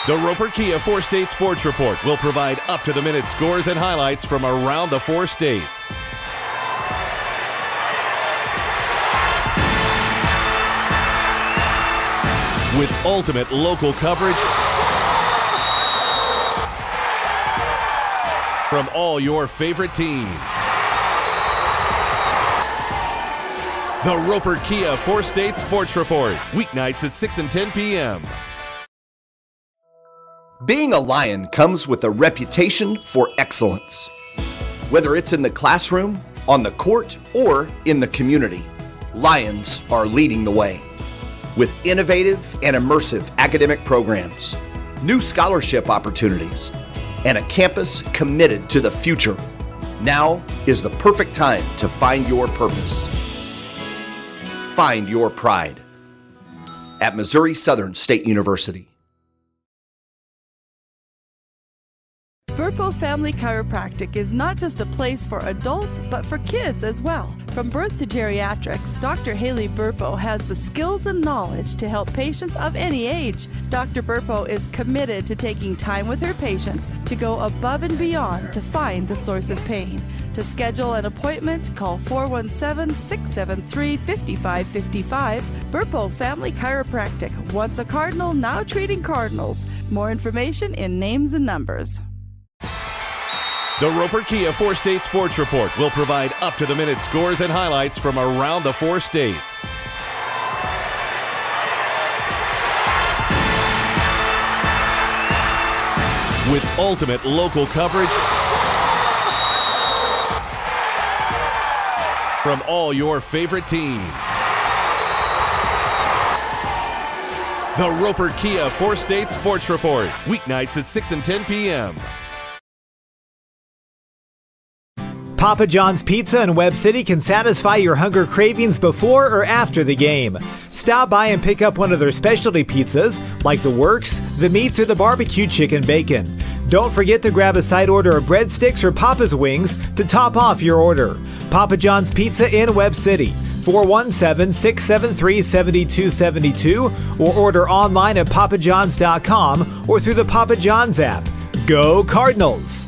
The Roper Kia 4-State Sports Report will provide up-to-the-minute scores and highlights from around the 4 states. With ultimate local coverage from all your favorite teams. The Roper Kia 4-State Sports Report, weeknights at 6 and 10 p.m. Being a Lion comes with a reputation for excellence. Whether it's in the classroom, on the court, or in the community, Lions are leading the way. With innovative and immersive academic programs, new scholarship opportunities, and a campus committed to the future, now is the perfect time to find your purpose. Find your pride at Missouri Southern State University. Burpo Family Chiropractic is not just a place for adults, but for kids as well. From birth to geriatrics, Dr. Haley Burpo has the skills and knowledge to help patients of any age. Dr. Burpo is committed to taking time with her patients to go above and beyond to find the source of pain. To schedule an appointment, call 417-673-5555. Burpo Family Chiropractic. Once a Cardinal, now treating Cardinals. More information in names and numbers. The Roper Kia 4-State Sports Report will provide up-to-the-minute scores and highlights from around the 4 states. With ultimate local coverage from all your favorite teams. The Roper Kia 4-State Sports Report, weeknights at 6 and 10 p.m. Papa John's Pizza in Webb City can satisfy your hunger cravings before or after the game. Stop by and pick up one of their specialty pizzas, like the Works, the Meats, or the Barbecue Chicken Bacon. Don't forget to grab a side order of breadsticks or Papa's Wings to top off your order. Papa John's Pizza in Webb City, 417-673-7272, or order online at papajohns.com or through the Papa John's app. Go Cardinals!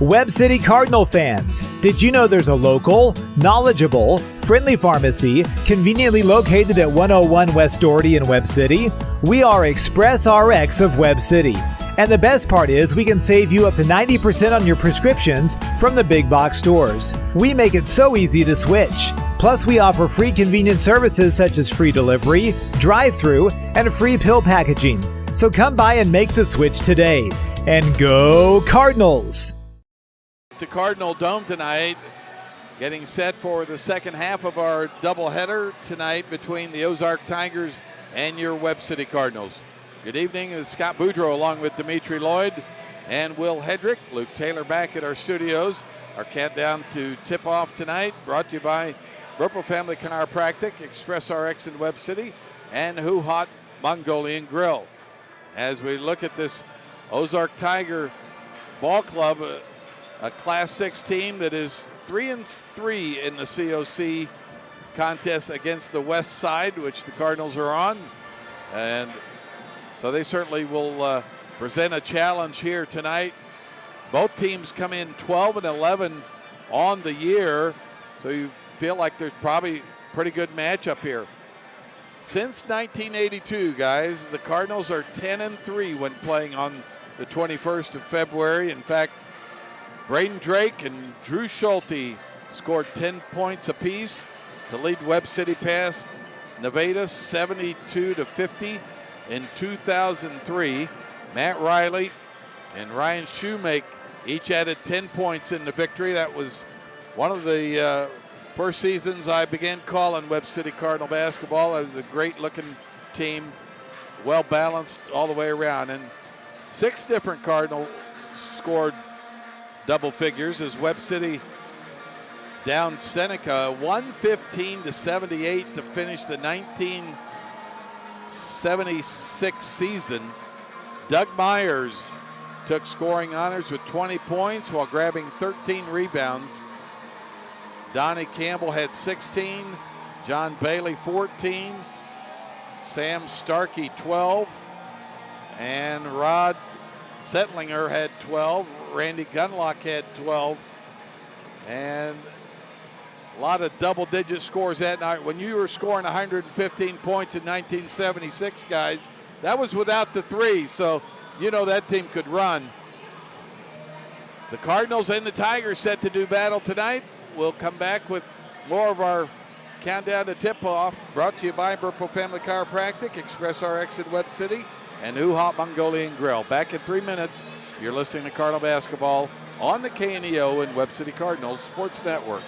Webb City Cardinal fans, did you know there's a local, knowledgeable, friendly pharmacy conveniently located at 101 West Doherty in Webb City? We are Express RX of Webb City. And the best part is we can save you up to 90% on your prescriptions from the big box stores. We make it so easy to switch. Plus, we offer free convenient services such as free delivery, drive-through, and free pill packaging. So come by and make the switch today. And go Cardinals! The Cardinal Dome tonight, getting set for the second half of our doubleheader tonight between the Ozark Tigers and your Webb City Cardinals. Good evening, it's Scott Boudreau along with Dimitri Lloyd and Will Hedrick. Luke Taylor back at our studios. Our countdown to tip-off tonight brought to you by Burpo Family Chiropractic, Express RX in Webb City, and Who Hot Mongolian Grill. As we look at this Ozark Tiger ball club, a Class 6 team that is 3-3 in the COC contest against the West Side, which the Cardinals are on. And so they certainly will present a challenge here tonight. Both teams come in 12-11 on the year, so you feel like there's probably a pretty good matchup here. Since 1982, guys, the Cardinals are 10-3 when playing on the 21st of February. In fact, Braden Drake and Drew Schulte scored 10 points apiece to lead Webb City past Nevada 72-50 in 2003. Matt Riley and Ryan Shoemake each added 10 points in the victory. That was one of the first seasons I began calling Webb City Cardinal basketball. It was a great-looking team, well-balanced all the way around. And 6 different Cardinals scored double figures as Webb City down Seneca 115-78 to finish the 1976 season. Doug Myers took scoring honors with 20 points while grabbing 13 rebounds. Donnie Campbell had 16, John Bailey 14, Sam Starkey 12, and Rod Settlinger had 12. Randy Gunlock had 12, and a lot of double-digit scores that night. When you were scoring 115 points in 1976, guys, that was without the three, so you know that team could run. The Cardinals and the Tigers set to do battle tonight. We'll come back with more of our countdown to tip-off, brought to you by Burpo Family Chiropractic, Express RX in Webb City, and Hoo Hop Mongolian Grill. Back in 3 minutes. You're listening to Cardinal Basketball on the KNEO and Webb City Cardinals Sports Network.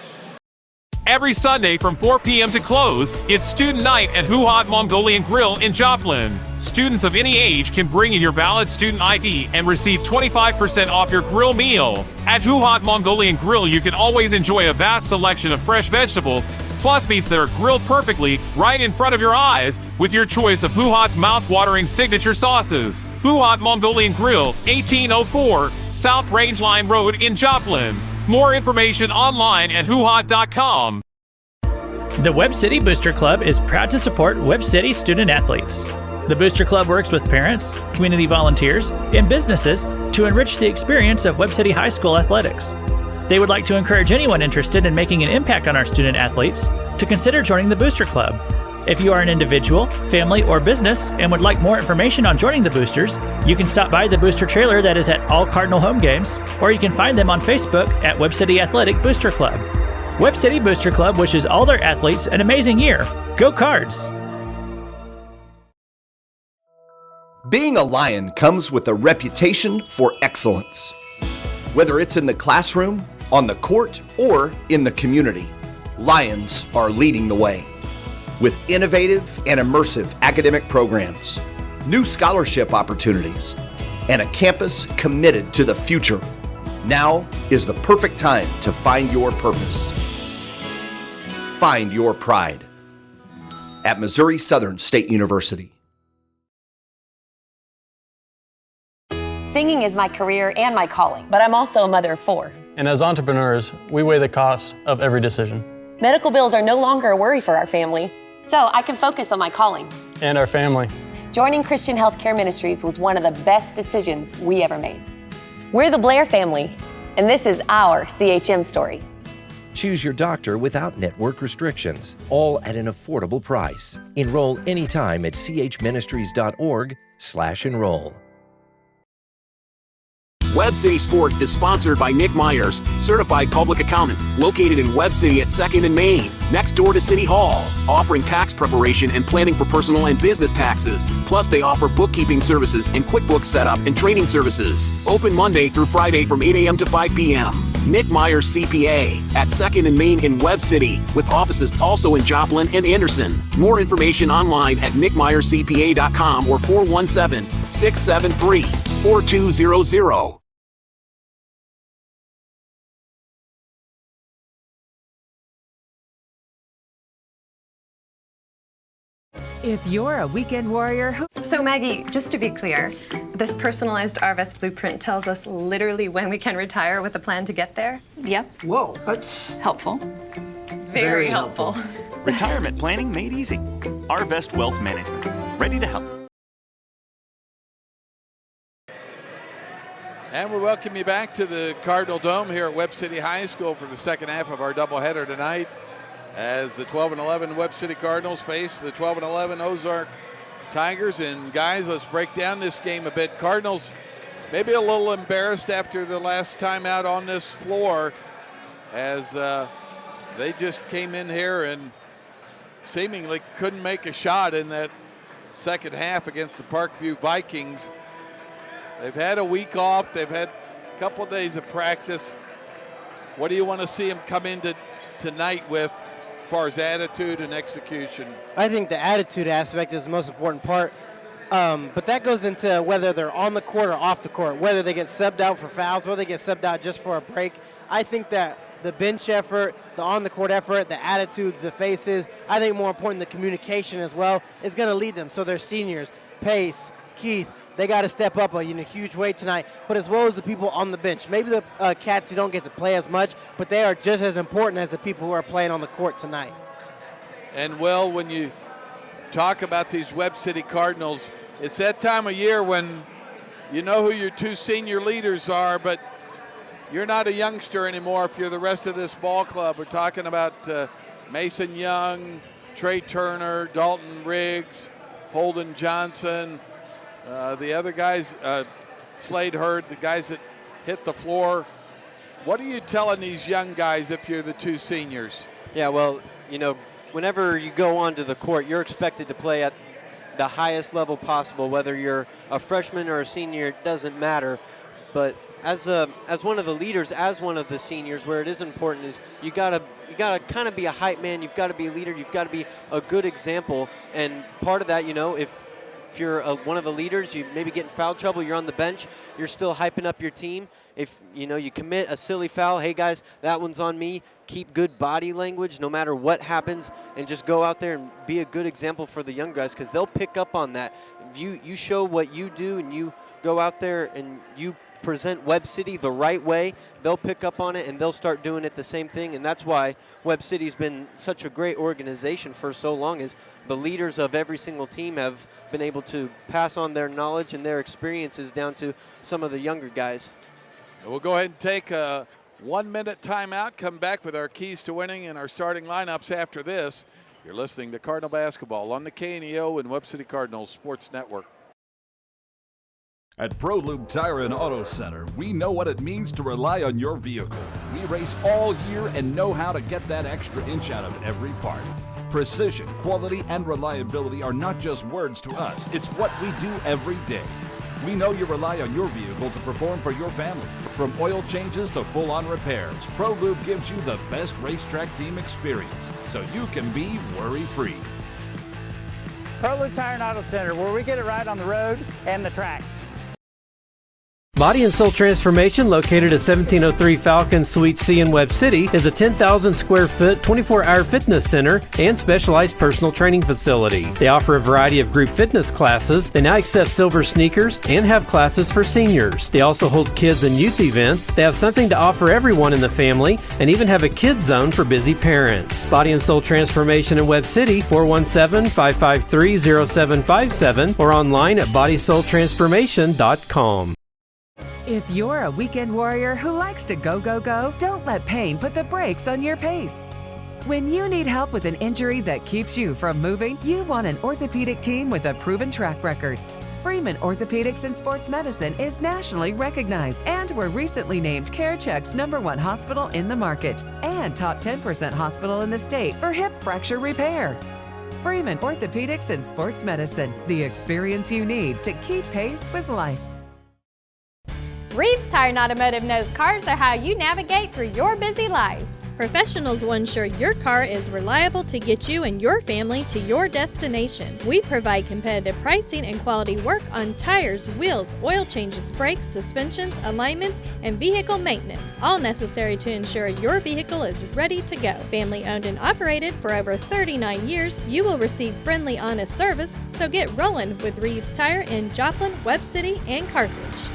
Every Sunday from 4 p.m. to close, it's Student Night at Hoo Hop Mongolian Grill in Joplin. Students of any age can bring in your valid student ID and receive 25% off your grill meal. At Hoo Hop Mongolian Grill, you can always enjoy a vast selection of fresh vegetables, plus meats that are grilled perfectly right in front of your eyes with your choice of Hoo Hop's mouth-watering signature sauces. Hoo Hop Mongolian Grill, 1804 South Rangeline Road in Joplin. More information online at hoohot.com. The Webb City Booster Club is proud to support Webb City student athletes. The Booster Club works with parents, community volunteers, and businesses to enrich the experience of Webb City High School athletics. They would like to encourage anyone interested in making an impact on our student athletes to consider joining the Booster Club. If you are an individual, family, or business and would like more information on joining the Boosters, you can stop by the Booster trailer that is at all Cardinal home games, or you can find them on Facebook at Webb City Athletic Booster Club. Webb City Booster Club wishes all their athletes an amazing year. Go Cards! Being a Lion comes with a reputation for excellence. Whether it's in the classroom, on the court, or in the community, Lions are leading the way. With innovative and immersive academic programs, new scholarship opportunities, and a campus committed to the future, now is the perfect time to find your purpose. Find your pride at Missouri Southern State University. Singing is my career and my calling, but I'm also a mother of 4. And as entrepreneurs, we weigh the cost of every decision. Medical bills are no longer a worry for our family, so I can focus on my calling. And our family. Joining Christian Healthcare Ministries was one of the best decisions we ever made. We're the Blair family, and this is our CHM story. Choose your doctor without network restrictions, all at an affordable price. Enroll anytime at chministries.org/enroll. Webb City Sports is sponsored by Nick Myers, certified public accountant, located in Webb City at 2nd and Main, next door to City Hall, offering tax preparation and planning for personal and business taxes. Plus, they offer bookkeeping services and QuickBooks setup and training services. Open Monday through Friday from 8 a.m. to 5 p.m. Nick Myers CPA at 2nd and Main in Webb City, with offices also in Joplin and Anderson. More information online at nickmyerscpa.com or 417-673-4200. If you're a weekend warrior who... So Maggie, just to be clear, this personalized RVest blueprint tells us literally when we can retire with a plan to get there? Yep. Whoa, that's helpful. Very helpful. Retirement planning made easy. RVest Wealth Management. Ready to help. And we welcome you back to the Cardinal Dome here at Webb City High School for the second half of our doubleheader tonight, as the 12-11 Webb City Cardinals face the 12-11 Ozark Tigers. And guys, let's break down this game a bit. Cardinals maybe a little embarrassed after the last time out on this floor, as they just came in here and seemingly couldn't make a shot in that second half against the Parkview Vikings. They've had a week off. They've had a couple of days of practice. What do you want to see them come into tonight with as far as attitude and execution? I think the attitude aspect is the most important part. But that goes into whether they're on the court or off the court, whether they get subbed out for fouls, whether they get subbed out just for a break. I think that the bench effort, the on-the-court effort, the attitudes, the faces, I think more important, the communication as well, is going to lead them. So their seniors, Pace, Keith, they got to step up in a huge way tonight, but as well as the people on the bench. Maybe the cats who don't get to play as much, but they are just as important as the people who are playing on the court tonight. And, well, when you talk about these Webb City Cardinals, it's that time of year when you know who your two senior leaders are, but you're not a youngster anymore if you're the rest of this ball club. We're talking about Mason Young, Trey Turner, Dalton Riggs, Holden Johnson, the other guys, Slade Hurd, the guys that hit the floor. What are you telling these young guys if you're the two seniors? Yeah, well, whenever you go onto the court, you're expected to play at the highest level possible, whether you're a freshman or a senior, it doesn't matter. But as one of the leaders, as one of the seniors, where it is important is you gotta kind of be a hype man. You've got to be a leader. You've got to be a good example. And part of that, if you're one of the leaders, you maybe get in foul trouble, you're on the bench, you're still hyping up your team. If you commit a silly foul, hey guys, that one's on me. Keep good body language no matter what happens, and just go out there and be a good example for the young guys, because they'll pick up on that. If you show what you do and you go out there and you present Webb City the right way, they'll pick up on it and they'll start doing it the same thing. And that's why Webb City's been such a great organization for so long, is the leaders of every single team have been able to pass on their knowledge and their experiences down to some of the younger guys. We'll go ahead and take a 1-minute timeout, come back with our keys to winning and our starting lineups after this. You're listening to Cardinal Basketball on the KNEO and Webb City Cardinals Sports Network. At ProLube Tire and Auto Center, we know what it means to rely on your vehicle. We race all year and know how to get that extra inch out of every part. Precision, quality, and reliability are not just words to us. It's what we do every day. We know you rely on your vehicle to perform for your family. From oil changes to full-on repairs, ProLube gives you the best racetrack team experience, so you can be worry-free. ProLube Tire and Auto Center, where we get it right on the road and the track. Body and Soul Transformation, located at 1703 Falcon Suite C in Webb City, is a 10,000 square foot, 24-hour fitness center and specialized personal training facility. They offer a variety of group fitness classes. They now accept silver sneakers and have classes for seniors. They also hold kids and youth events. They have something to offer everyone in the family and even have a kids zone for busy parents. Body and Soul Transformation in Webb City, 417-553-0757 or online at bodysoultransformation.com. If you're a weekend warrior who likes to go, go, go, don't let pain put the brakes on your pace. When you need help with an injury that keeps you from moving, you want an orthopedic team with a proven track record. Freeman Orthopedics and Sports Medicine is nationally recognized, and were recently named CareCheck's #1 hospital in the market and top 10% hospital in the state for hip fracture repair. Freeman Orthopedics and Sports Medicine, the experience you need to keep pace with life. Reeves Tire and Automotive knows cars are how you navigate through your busy lives. Professionals will ensure your car is reliable to get you and your family to your destination. We provide competitive pricing and quality work on tires, wheels, oil changes, brakes, suspensions, alignments, and vehicle maintenance, all necessary to ensure your vehicle is ready to go. Family owned and operated for over 39 years, you will receive friendly, honest service, so get rolling with Reeves Tire in Joplin, Webb City, and Carthage.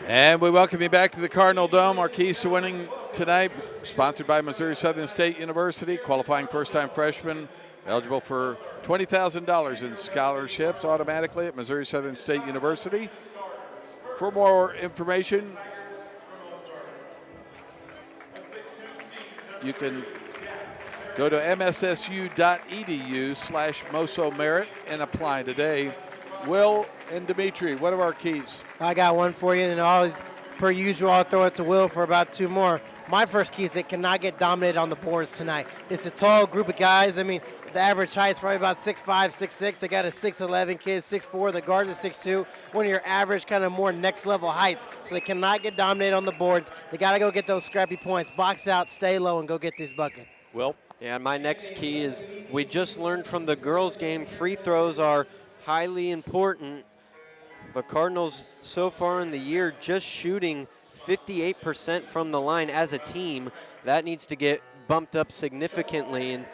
And we welcome you back to the Cardinal Dome. Our keys to winning tonight, sponsored by Missouri Southern State University. Qualifying first-time freshmen eligible for $20,000 in scholarships automatically at Missouri Southern State University. For more information, you can go to mssu.edu/MosoMerit and apply today. Will and Dimitri, what are our keys? I got one for you, and always, per usual, I'll throw it to Will for about two more. My first key is it cannot get dominated on the boards tonight. It's a tall group of guys. I mean, the average height is probably about 6'5", 6'6". They got a 6'11" kid, 6'4". The guards are 6'2". One of your average kind of more next-level heights. So they cannot get dominated on the boards. They got to go get those scrappy points. Box out, stay low, and go get this bucket. Will? Yeah, my next key is we just learned from the girls' game, free throws are highly important. The Cardinals so far in the year just shooting 58% from the line as a team. That needs to get bumped up significantly, and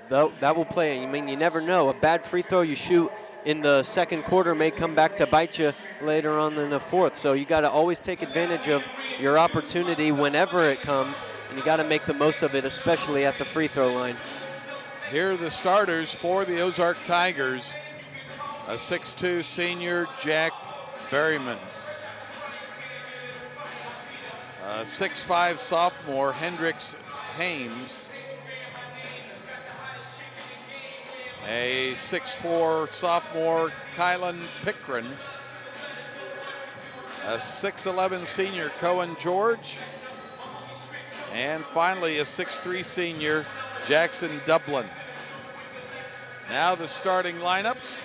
that will play. I mean, you never know. A bad free throw you shoot in the second quarter may come back to bite you later on in the fourth. So you got to always take advantage of your opportunity whenever it comes, and you got to make the most of it, especially at the free throw line. Here are the starters for the Ozark Tigers. A 6'2 senior, Jack Berryman. A 6'5 sophomore, Hendrix Hames. A 6'4 sophomore, Kylan Pickren. A 6'11 senior, Cohen George. And finally, a 6'3 senior, Jackson Dublin. Now the starting lineups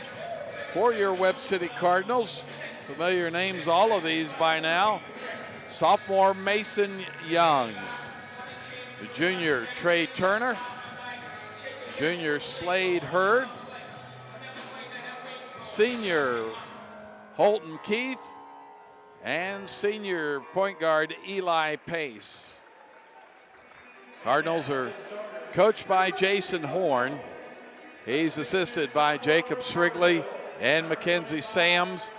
for your Webb City Cardinals. Familiar names, all of these by now. Sophomore Mason Young. The junior Trey Turner. Junior Slade Hurd. Senior Holton Keith. And senior point guard Eli Pace. Cardinals are coached by Jason Horn. He's assisted by Jacob Shrigley and Mackenzie Sams,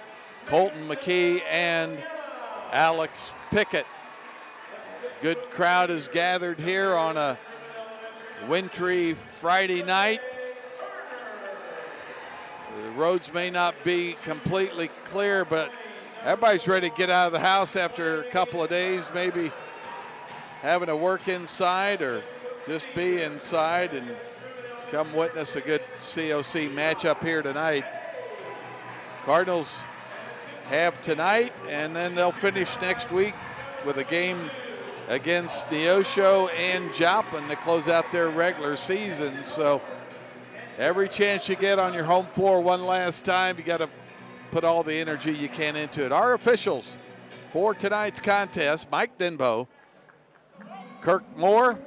Colton McKee, and Alex Pickett. Good crowd is gathered here on a wintry Friday night. The roads may not be completely clear, but everybody's ready to get out of the house after a couple of days, maybe having to work inside or just be inside and come witness a good COC matchup here tonight. Cardinals have tonight, and then they'll finish next week with a game against Neosho and Joplin to close out their regular season. So every chance you get on your home floor one last time, you got to put all the energy you can into it. Our officials for tonight's contest, Mike Denbo, Kirk Moore,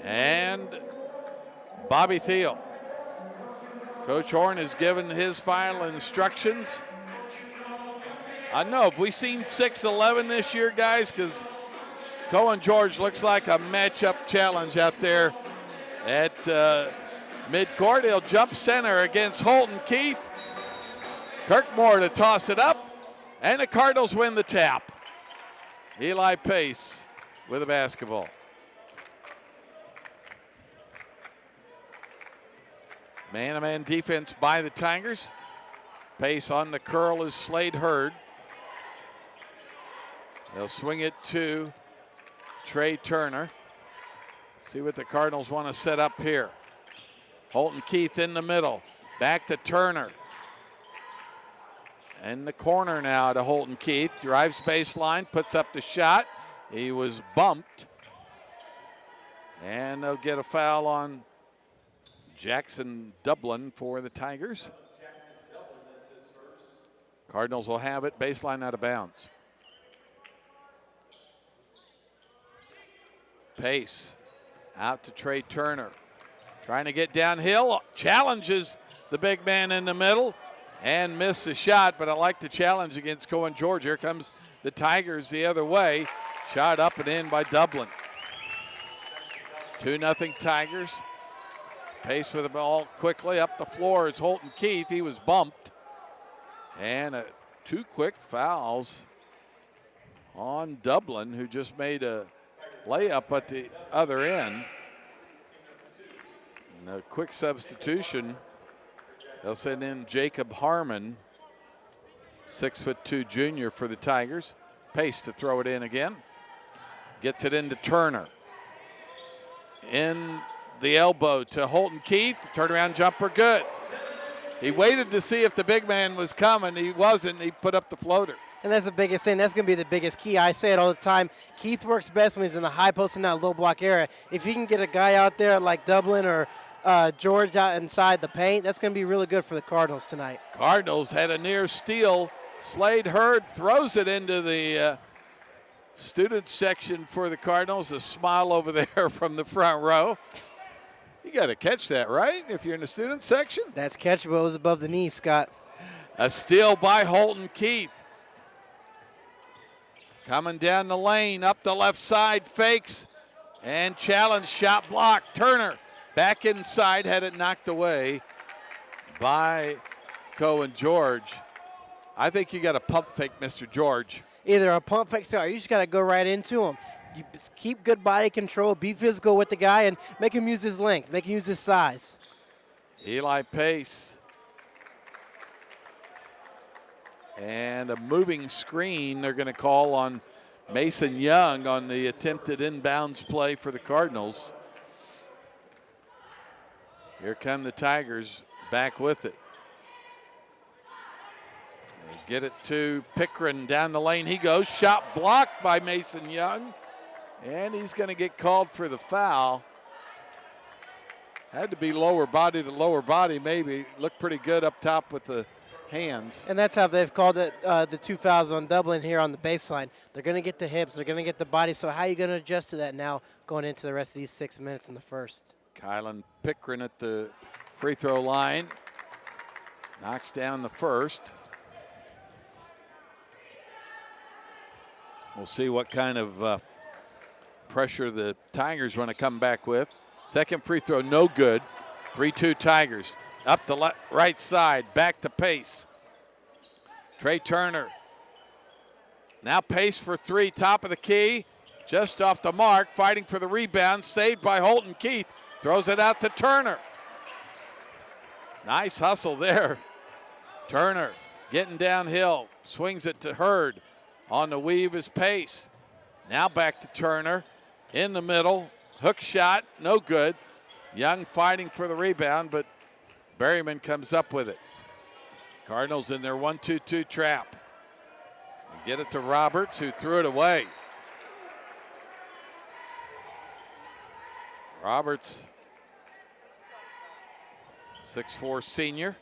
and Bobby Thiel. Coach Horn has given his final instructions. I don't know, have we seen 6'11 this year, guys? Because Cohen George looks like a matchup challenge out there at midcourt. He'll jump center against Holton Keith. Kirk Moore to toss it up, and the Cardinals win the tap. Eli Pace with the basketball. Man-to-man defense by the Tigers. Pace on the curl is Slade Hurd. They'll swing it to Trey Turner. See what the Cardinals want to set up here. Holton Keith in the middle. Back to Turner. In the corner now to Holton Keith. Drives baseline, puts up the shot. He was bumped. And they'll get a foul on Jackson Dublin for the Tigers. Cardinals will have it, baseline out of bounds. Pace out to Trey Turner. Trying to get downhill, challenges the big man in the middle and missed the shot, but I like the challenge against Cohen George. Here comes the Tigers the other way. Shot up and in by Dublin. 2-0 Tigers. Pace with the ball quickly up the floor is Holton Keith. He was bumped. And two quick fouls on Dublin, who just made a layup at the other end. And a quick substitution. They'll send in Jacob Harmon, 6'2" junior for the Tigers. Pace to throw it in again. Gets it into Turner. In the elbow to Holton Keith. Turnaround jumper, good. He waited to see if the big man was coming. He wasn't. He put up the floater. And that's the biggest thing. That's going to be the biggest key. I say it all the time. Keith works best when he's in the high post and that low block area. If you can get a guy out there like Dublin or George out inside the paint, that's going to be really good for the Cardinals tonight. Cardinals had a near steal. Slade Hurd throws it into the student section for the Cardinals. A smile over there from the front row. You got to catch that, right? If you're in the student section. That's catchable. It was above the knee, Scott. A steal by Holton Keith. Coming down the lane, up the left side, fakes, and challenge, shot block. Turner back inside, had it knocked away by Cohen George. I think you got to pump fake Mr. George. Either a pump fake or you just got to go right into him. You just keep good body control, be physical with the guy, and make him use his length, make him use his size. Eli Pace. And a moving screen they're going to call on Mason Young on the attempted inbounds play for the Cardinals. Here come the Tigers back with it. They get it to Pickren down the lane. He goes. Shot blocked by Mason Young. And he's going to get called for the foul. Had to be lower body to lower body maybe. Looked pretty good up top with the hands. And that's how they've called it the 2 fouls on Dublin here on the baseline. They're going to get the hips. They're going to get the body. So how are you going to adjust to that now going into the rest of these 6 minutes in the first? Kylan Pickren at the free throw line. Knocks down the first. We'll see what kind of pressure the Tigers want to come back with. Second free throw, no good. 3-2 Tigers. Up the right side, back to Pace. Trey Turner. Now Pace for three, top of the key. Just off the mark, fighting for the rebound. Saved by Holton Keith. Throws it out to Turner. Nice hustle there. Turner getting downhill. Swings it to Hurd. On the weave is Pace. Now back to Turner. In the middle. Hook shot, no good. Young fighting for the rebound, but Berryman comes up with it. Cardinals in their 1-2-2 trap. They get it to Roberts, who threw it away. Roberts, 6'4" senior.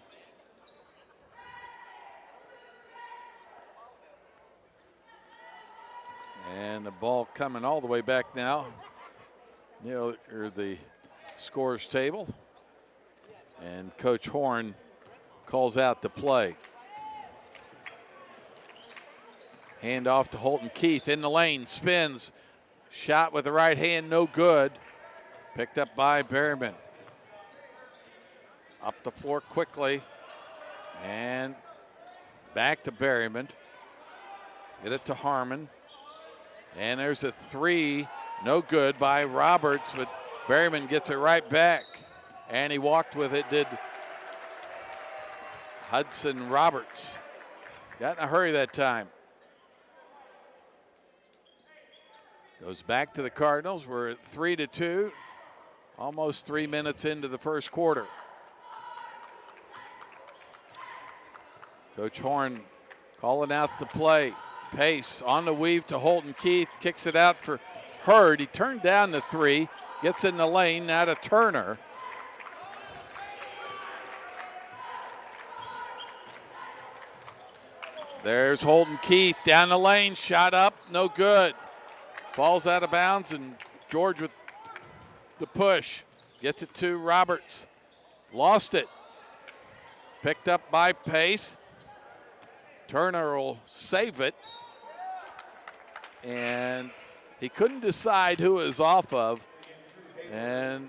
And the ball coming all the way back now. Near the scores table. And Coach Horn calls out the play. Hand off to Holton Keith in the lane, spins. Shot with the right hand, no good. Picked up by Berryman. Up the floor quickly. And back to Berryman. Get it to Harmon. And there's a three, no good by Roberts, but Berryman gets it right back. And he walked with it, did Hudson Roberts. Got in a hurry that time. Goes back to the Cardinals. We're at 3-2, almost 3 minutes into the first quarter. Coach Horn calling out the play. Pace on the weave to Holton Keith, kicks it out for Hurd. He turned down the three, gets in the lane, now to Turner. There's Holton Keith down the lane, shot up, no good. Falls out of bounds, and George with the push. Gets it to Roberts. Lost it. Picked up by Pace. Turner will save it. And he couldn't decide who it was off of. And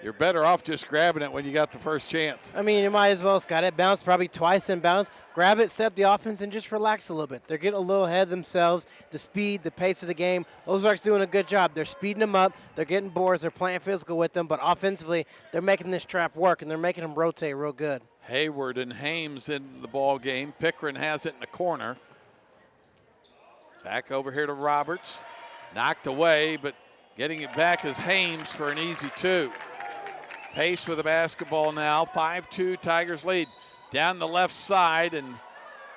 you're better off just grabbing it when you got the first chance. I mean, you might as well, Scott. It bounced probably twice in bounds. Grab it, step the offense, and just relax a little bit. They're getting a little ahead of themselves. The speed, the pace of the game. Ozark's doing a good job. They're speeding them up. They're getting boards. They're playing physical with them. But offensively, they're making this trap work, and they're making them rotate real good. Hayward and Hames in the ball game. Pickren has it in the corner. Back over here to Roberts. Knocked away, but getting it back is Hames for an easy two. Pace with the basketball now. 5-2 Tigers lead. Down the left side and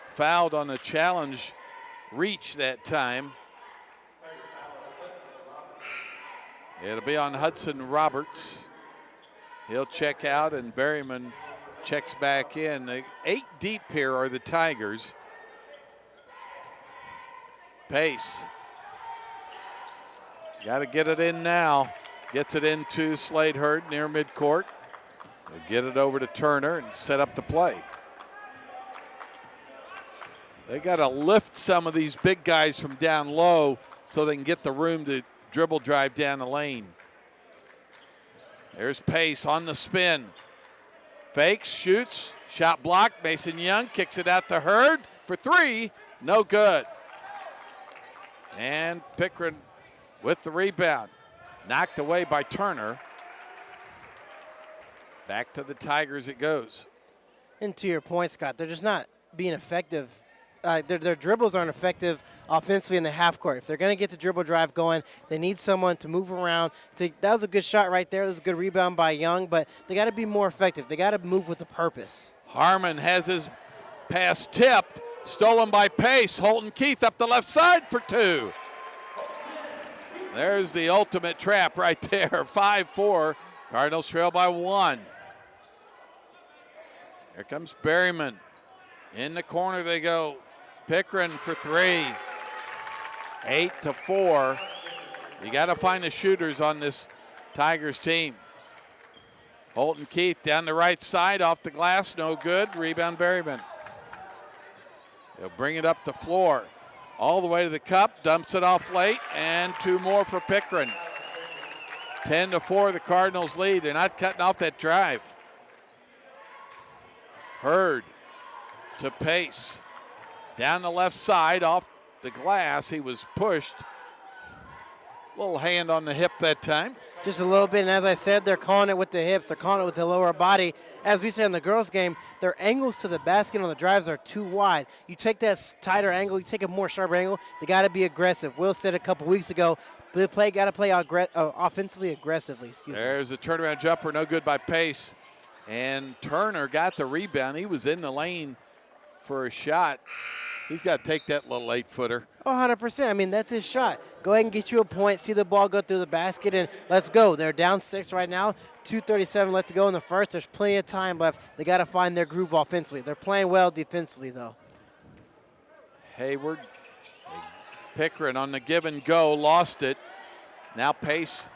fouled on the challenge reach that time. It'll be on Hudson Roberts. He'll check out and Berryman checks back in. 8 deep here are the Tigers. Pace. Got to get it in now. Gets it into Slade Hurd near midcourt. They get it over to Turner and set up the play. They got to lift some of these big guys from down low so they can get the room to dribble drive down the lane. There's Pace on the spin. Fakes, shoots, shot blocked. Mason Young kicks it out to Hurd for three. No good. And Pickren with the rebound. Knocked away by Turner. Back to the Tigers it goes. And to your point, Scott, they're just not being effective. Their dribbles aren't effective offensively in the half court. If they're going to get the dribble drive going, they need someone to move around. That was a good shot right there. That was a good rebound by Young, but they got to be more effective. They got to move with a purpose. Harmon has his pass tipped, stolen by Pace. Holton Keith up the left side for two. There's the ultimate trap right there. 5-4. Cardinals trail by 1. Here comes Berryman. In the corner they go. Pickren for 3. 8-4. You got to find the shooters on this Tigers team. Holton Keith down the right side, off the glass, no good. Rebound Berryman. He'll bring it up the floor. All the way to the cup, dumps it off late, and 2 more for Pickren. 10-4, the Cardinals lead. They're not cutting off that drive. Hurd to Pace. Down the left side, off the glass. He was pushed. Little hand on the hip that time. Just a little bit, and as I said, they're calling it with the hips. They're calling it with the lower body. As we said in the girls' game, their angles to the basket on the drives are too wide. You take that tighter angle, you take a more sharper angle, they got to be aggressive. Will said a couple weeks ago, they got to play offensively aggressively. There's a turnaround jumper, no good by Pace. And Turner got the rebound. He was in the lane for a shot. He's got to take that little 8-footer. Oh, 100%. I mean, that's his shot. Go ahead and get you a point, see the ball go through the basket, and let's go. They're down 6 right now, 2:37 left to go in the first. There's plenty of time left. They got to find their groove offensively. They're playing well defensively, though. Hayward, Pickren on the give and go, lost it. Now Pace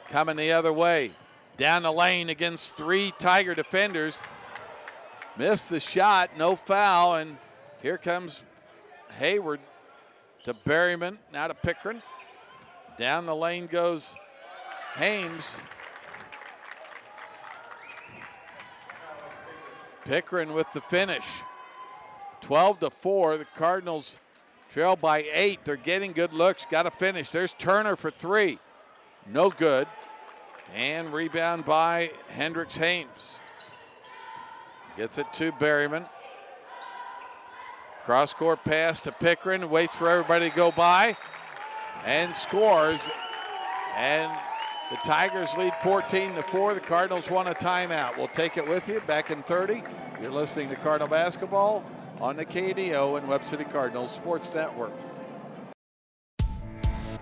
coming the other way. Down the lane against 3 Tiger defenders. Missed the shot, no foul, and here comes Hayward to Berryman, now to Pickren. Down the lane goes Hames. Pickren with the finish. 12-4, the Cardinals trail by 8. They're getting good looks, got to finish. There's Turner for 3, no good. And rebound by Hendricks Hames. Gets it to Berryman. Cross-court pass to Pickren, waits for everybody to go by, and scores. And the Tigers lead 14-4. The Cardinals want a timeout. We'll take it with you back in 30. You're listening to Cardinal Basketball on the KDO and Webb City Cardinals Sports Network.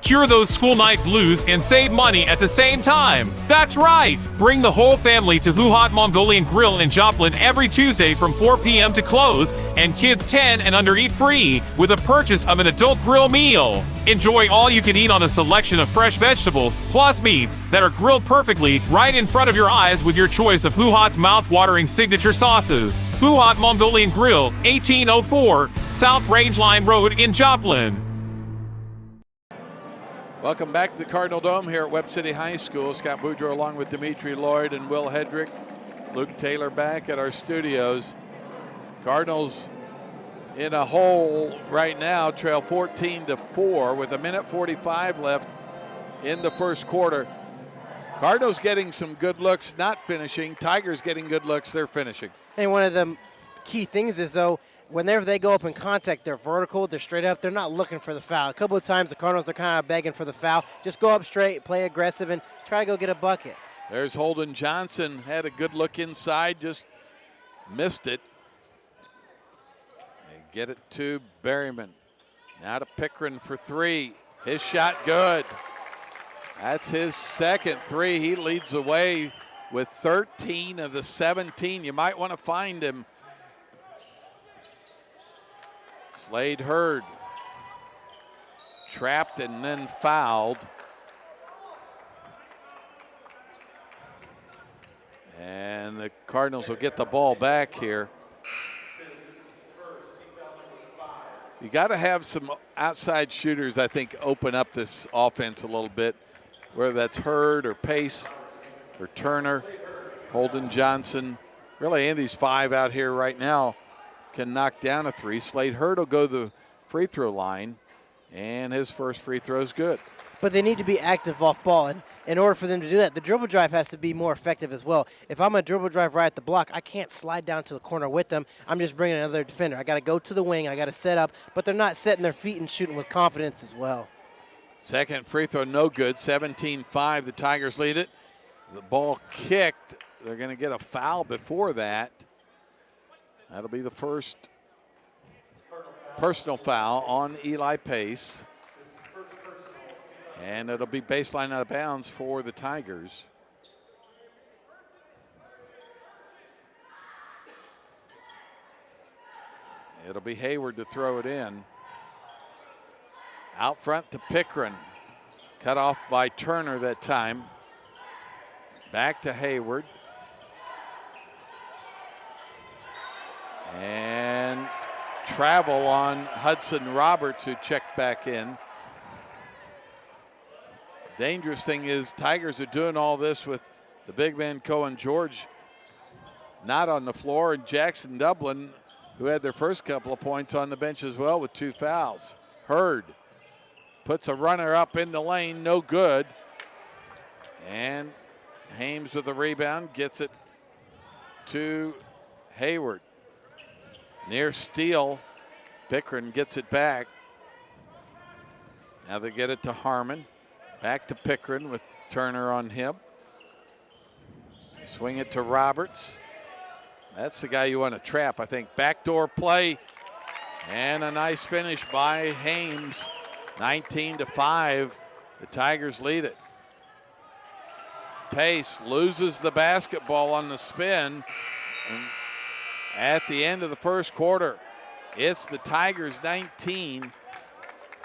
Cure those school night blues and save money at the same time. That's right! Bring the whole family to Who Hot Mongolian Grill in Joplin every Tuesday from 4 p.m. to close, and kids 10 and under eat free with a purchase of an adult grill meal. Enjoy all you can eat on a selection of fresh vegetables plus meats that are grilled perfectly right in front of your eyes with your choice of Who Hot's mouth-watering signature sauces. Who Hot Mongolian Grill, 1804 South Rangeline Road in Joplin. Welcome back to the Cardinal Dome here at Webb City High School. Scott Boudreau along with Dimitri Lloyd and Will Hedrick. Luke Taylor back at our studios. Cardinals in a hole right now, trail 14-4 with 1:45 left in the first quarter. Cardinals getting some good looks, not finishing. Tigers getting good looks, they're finishing. And one of the key things is, though, whenever they go up in contact, they're vertical, they're straight up, they're not looking for the foul. A couple of times the Cardinals, they're kind of begging for the foul. Just go up straight, play aggressive, and try to go get a bucket. There's Holden Johnson, had a good look inside, just missed it. They get it to Berryman. Now to Pickren for 3. His shot good. That's his second 3. He leads the way with 13 of the 17. You might want to find him. Slade Hurd trapped and then fouled. And the Cardinals will get the ball back here. You got to have some outside shooters, I think, open up this offense a little bit, whether that's Hurd or Pace or Turner, Holden Johnson. Really, any of these 5 out here right now can knock down a 3. Slade Hurd will go to the free throw line, and his first free throw is good. but they need to be active off ball. And in order for them to do that, the dribble drive has to be more effective as well. If I'm a dribble drive right at the block, I can't slide down to the corner with them. I'm just bringing another defender. I got to go to the wing. I got to set up, but they're not setting their feet and shooting with confidence as well. Second free throw, no good. 17-5, the Tigers lead it. The ball kicked. They're going to get a foul before that. That'll be the first personal foul on Eli Pace. And it'll be baseline out of bounds for the Tigers. It'll be Hayward to throw it in. Out front to Pickren. Cut off by Turner that time. Back to Hayward. And travel on Hudson Roberts, who checked back in. Dangerous thing is Tigers are doing all this with the big man Cohen George not on the floor, and Jackson Dublin, who had their first couple of points, on the bench as well with 2 fouls. Hurd puts a runner up in the lane, no good. And Hames with the rebound, gets it to Hayward. Near steal, Pickren gets it back. Now they get it to Harmon. Back to Pickren with Turner on him. Swing it to Roberts. That's the guy you want to trap, I think. Backdoor play, and a nice finish by Hames. 19-5, the Tigers lead it. Pace loses the basketball on the spin. And at the end of the first quarter, it's the Tigers 19,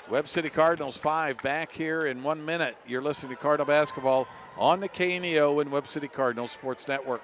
Webb City Cardinals 5. Back here in 1 minute. You're listening to Cardinal Basketball on the KNEO and Webb City Cardinals Sports Network.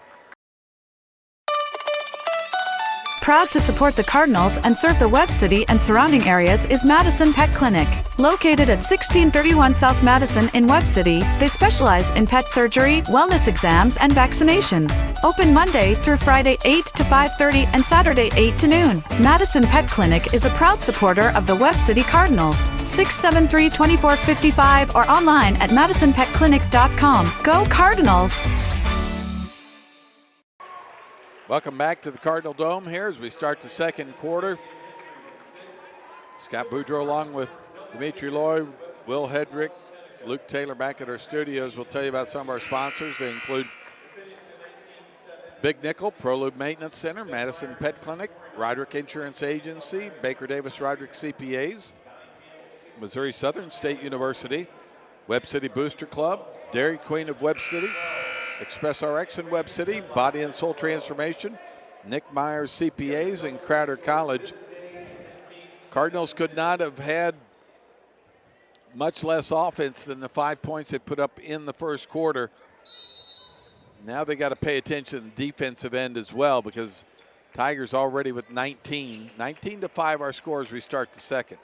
Proud to support the Cardinals and serve the Webb City and surrounding areas is Madison Pet Clinic. Located at 1631 South Madison in Webb City, they specialize in pet surgery, wellness exams, and vaccinations. Open Monday through Friday 8 to 5:30 and Saturday 8 to noon. Madison Pet Clinic is a proud supporter of the Webb City Cardinals. 673-2455 or online at madisonpetclinic.com. Go Cardinals! Welcome back to the Cardinal Dome here as we start the second quarter. Scott Boudreau along with Dimitri Loy, Will Hedrick, Luke Taylor back at our studios. We'll tell you about some of our sponsors. They include Big Nickel, ProLube Maintenance Center, Madison Pet Clinic, Roderick Insurance Agency, Baker Davis Roderick CPAs, Missouri Southern State University, Webb City Booster Club, Dairy Queen of Webb City, Express RX in Webb City, Body and Soul Transformation, Nick Myers CPAs, and Crowder College. Cardinals could not have had much less offense than the 5 points they put up in the first quarter. Now they got to pay attention to the defensive end as well, because Tigers already with 19. 19-5 our scores. We start the second.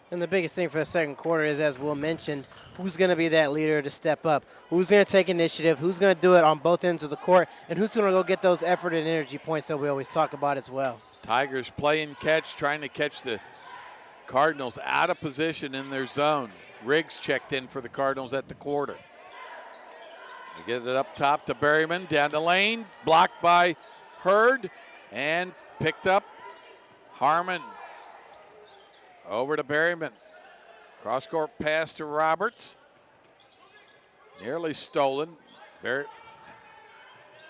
And the biggest thing for the second quarter is, as Will mentioned, who's going to be that leader to step up? Who's going to take initiative? Who's going to do it on both ends of the court? And who's going to go get those effort and energy points that we always talk about as well? Tigers playing catch, trying to catch the Cardinals out of position in their zone. Riggs checked in for the Cardinals at the quarter. They get it up top to Berryman, down the lane, blocked by Hurd, and picked up Harmon. Over to Berryman. Cross-court pass to Roberts. Nearly stolen.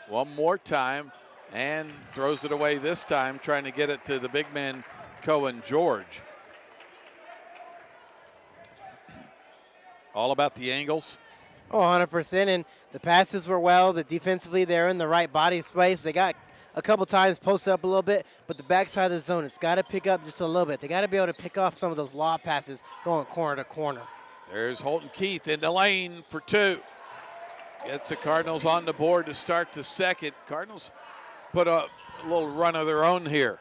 One more time, and throws it away this time, trying to get it to the big man, Cohen George. All about the angles. Oh, 100%. And the passes were well, but defensively they're in the right body space. They got a couple times posted up a little bit, but the backside of the zone, it's got to pick up just a little bit. They got to be able to pick off some of those lob passes going corner to corner. There's Holton Keith in the lane for 2. Gets the Cardinals on the board to start the second. Cardinals put a little run of their own here.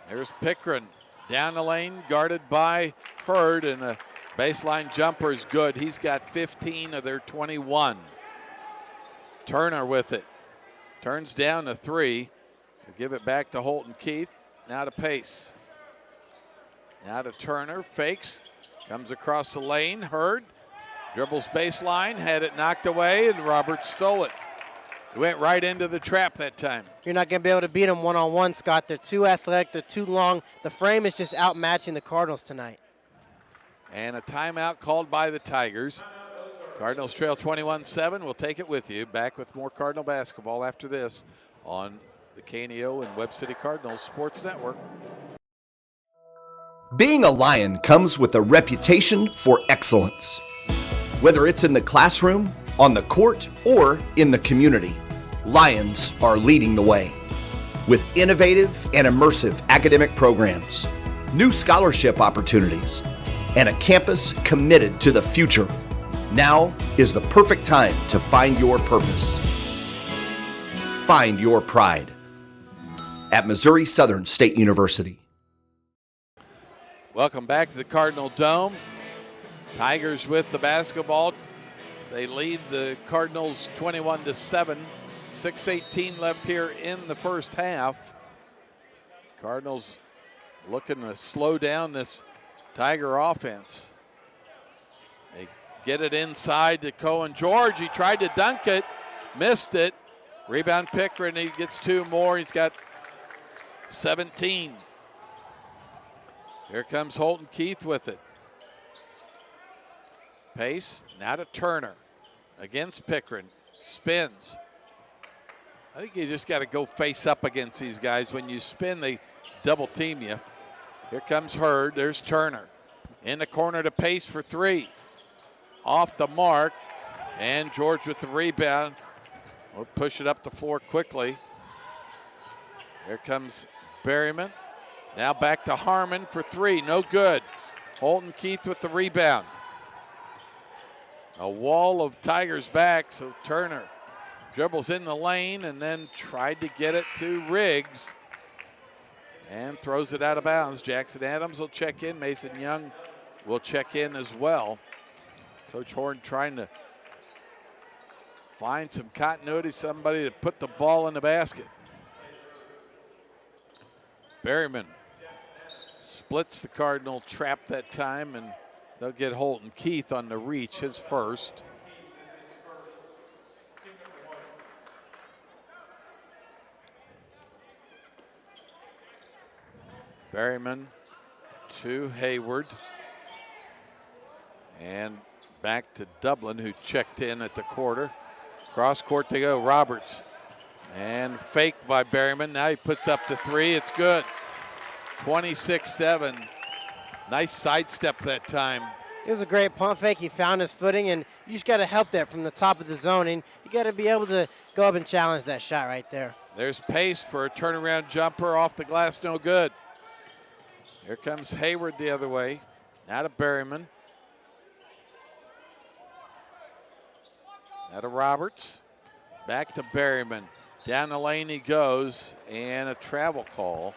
There's Pickren down the lane, guarded by Hurd, and the baseline jumper is good. He's got 15 of their 21. Turner with it. Turns down to 3. They'll give it back to Holton Keith. Now to Pace. Now to Turner. Fakes. Comes across the lane, Hurd. Dribbles baseline, had it knocked away, and Roberts stole it. Went right into the trap that time. You're not going to be able to beat them one-on-one, Scott. They're too athletic. They're too long. The frame is just outmatching the Cardinals tonight. And a timeout called by the Tigers. Cardinals trail 21-7. We'll take it with you. Back with more Cardinal basketball after this on the KNEO and Webb City Cardinals Sports Network. Being a Lion comes with a reputation for excellence. Whether it's in the classroom, on the court, or in the community, Lions are leading the way. With innovative and immersive academic programs, new scholarship opportunities, and a campus committed to the future, now is the perfect time to find your purpose. Find your pride at Missouri Southern State University. Welcome back to the Cardinal Dome. Tigers with the basketball. They lead the Cardinals 21-7. 6:18 left here in the first half. Cardinals looking to slow down this Tiger offense. They get it inside to Cohen George. He tried to dunk it, missed it. Rebound Pickering, he gets two more. He's got 17. Here comes Holton Keith with it. Pace, now to Turner. Against Pickering, spins. I think you just got to go face up against these guys. When you spin, they double team you. Here comes Hurd, there's Turner. In the corner to Pace for three. Off the mark, and George with the rebound. We'll push it up the floor quickly. Here comes Berryman. Now back to Harmon for three, no good. Holton Keith with the rebound. A wall of Tigers back, so Turner dribbles in the lane and then tried to get it to Riggs and throws it out of bounds. Jackson Adams will check in. Mason Young will check in as well. Coach Horn trying to find some continuity, somebody to put the ball in the basket. Berryman splits the Cardinal trap that time, and they'll get Holton Keith on the reach, his first. Berryman to Hayward. And back to Dublin, who checked in at the quarter. Cross court they go, Roberts. And faked by Berryman. Now he puts up the three, it's good. 26-7. Nice sidestep that time. It was a great pump fake. He found his footing, and you just got to help that from the top of the zone. And you got to be able to go up and challenge that shot right there. There's Pace for a turnaround jumper off the glass, no good. Here comes Hayward the other way. Now to Berryman. Now to Roberts. Back to Berryman. Down the lane he goes, and a travel call.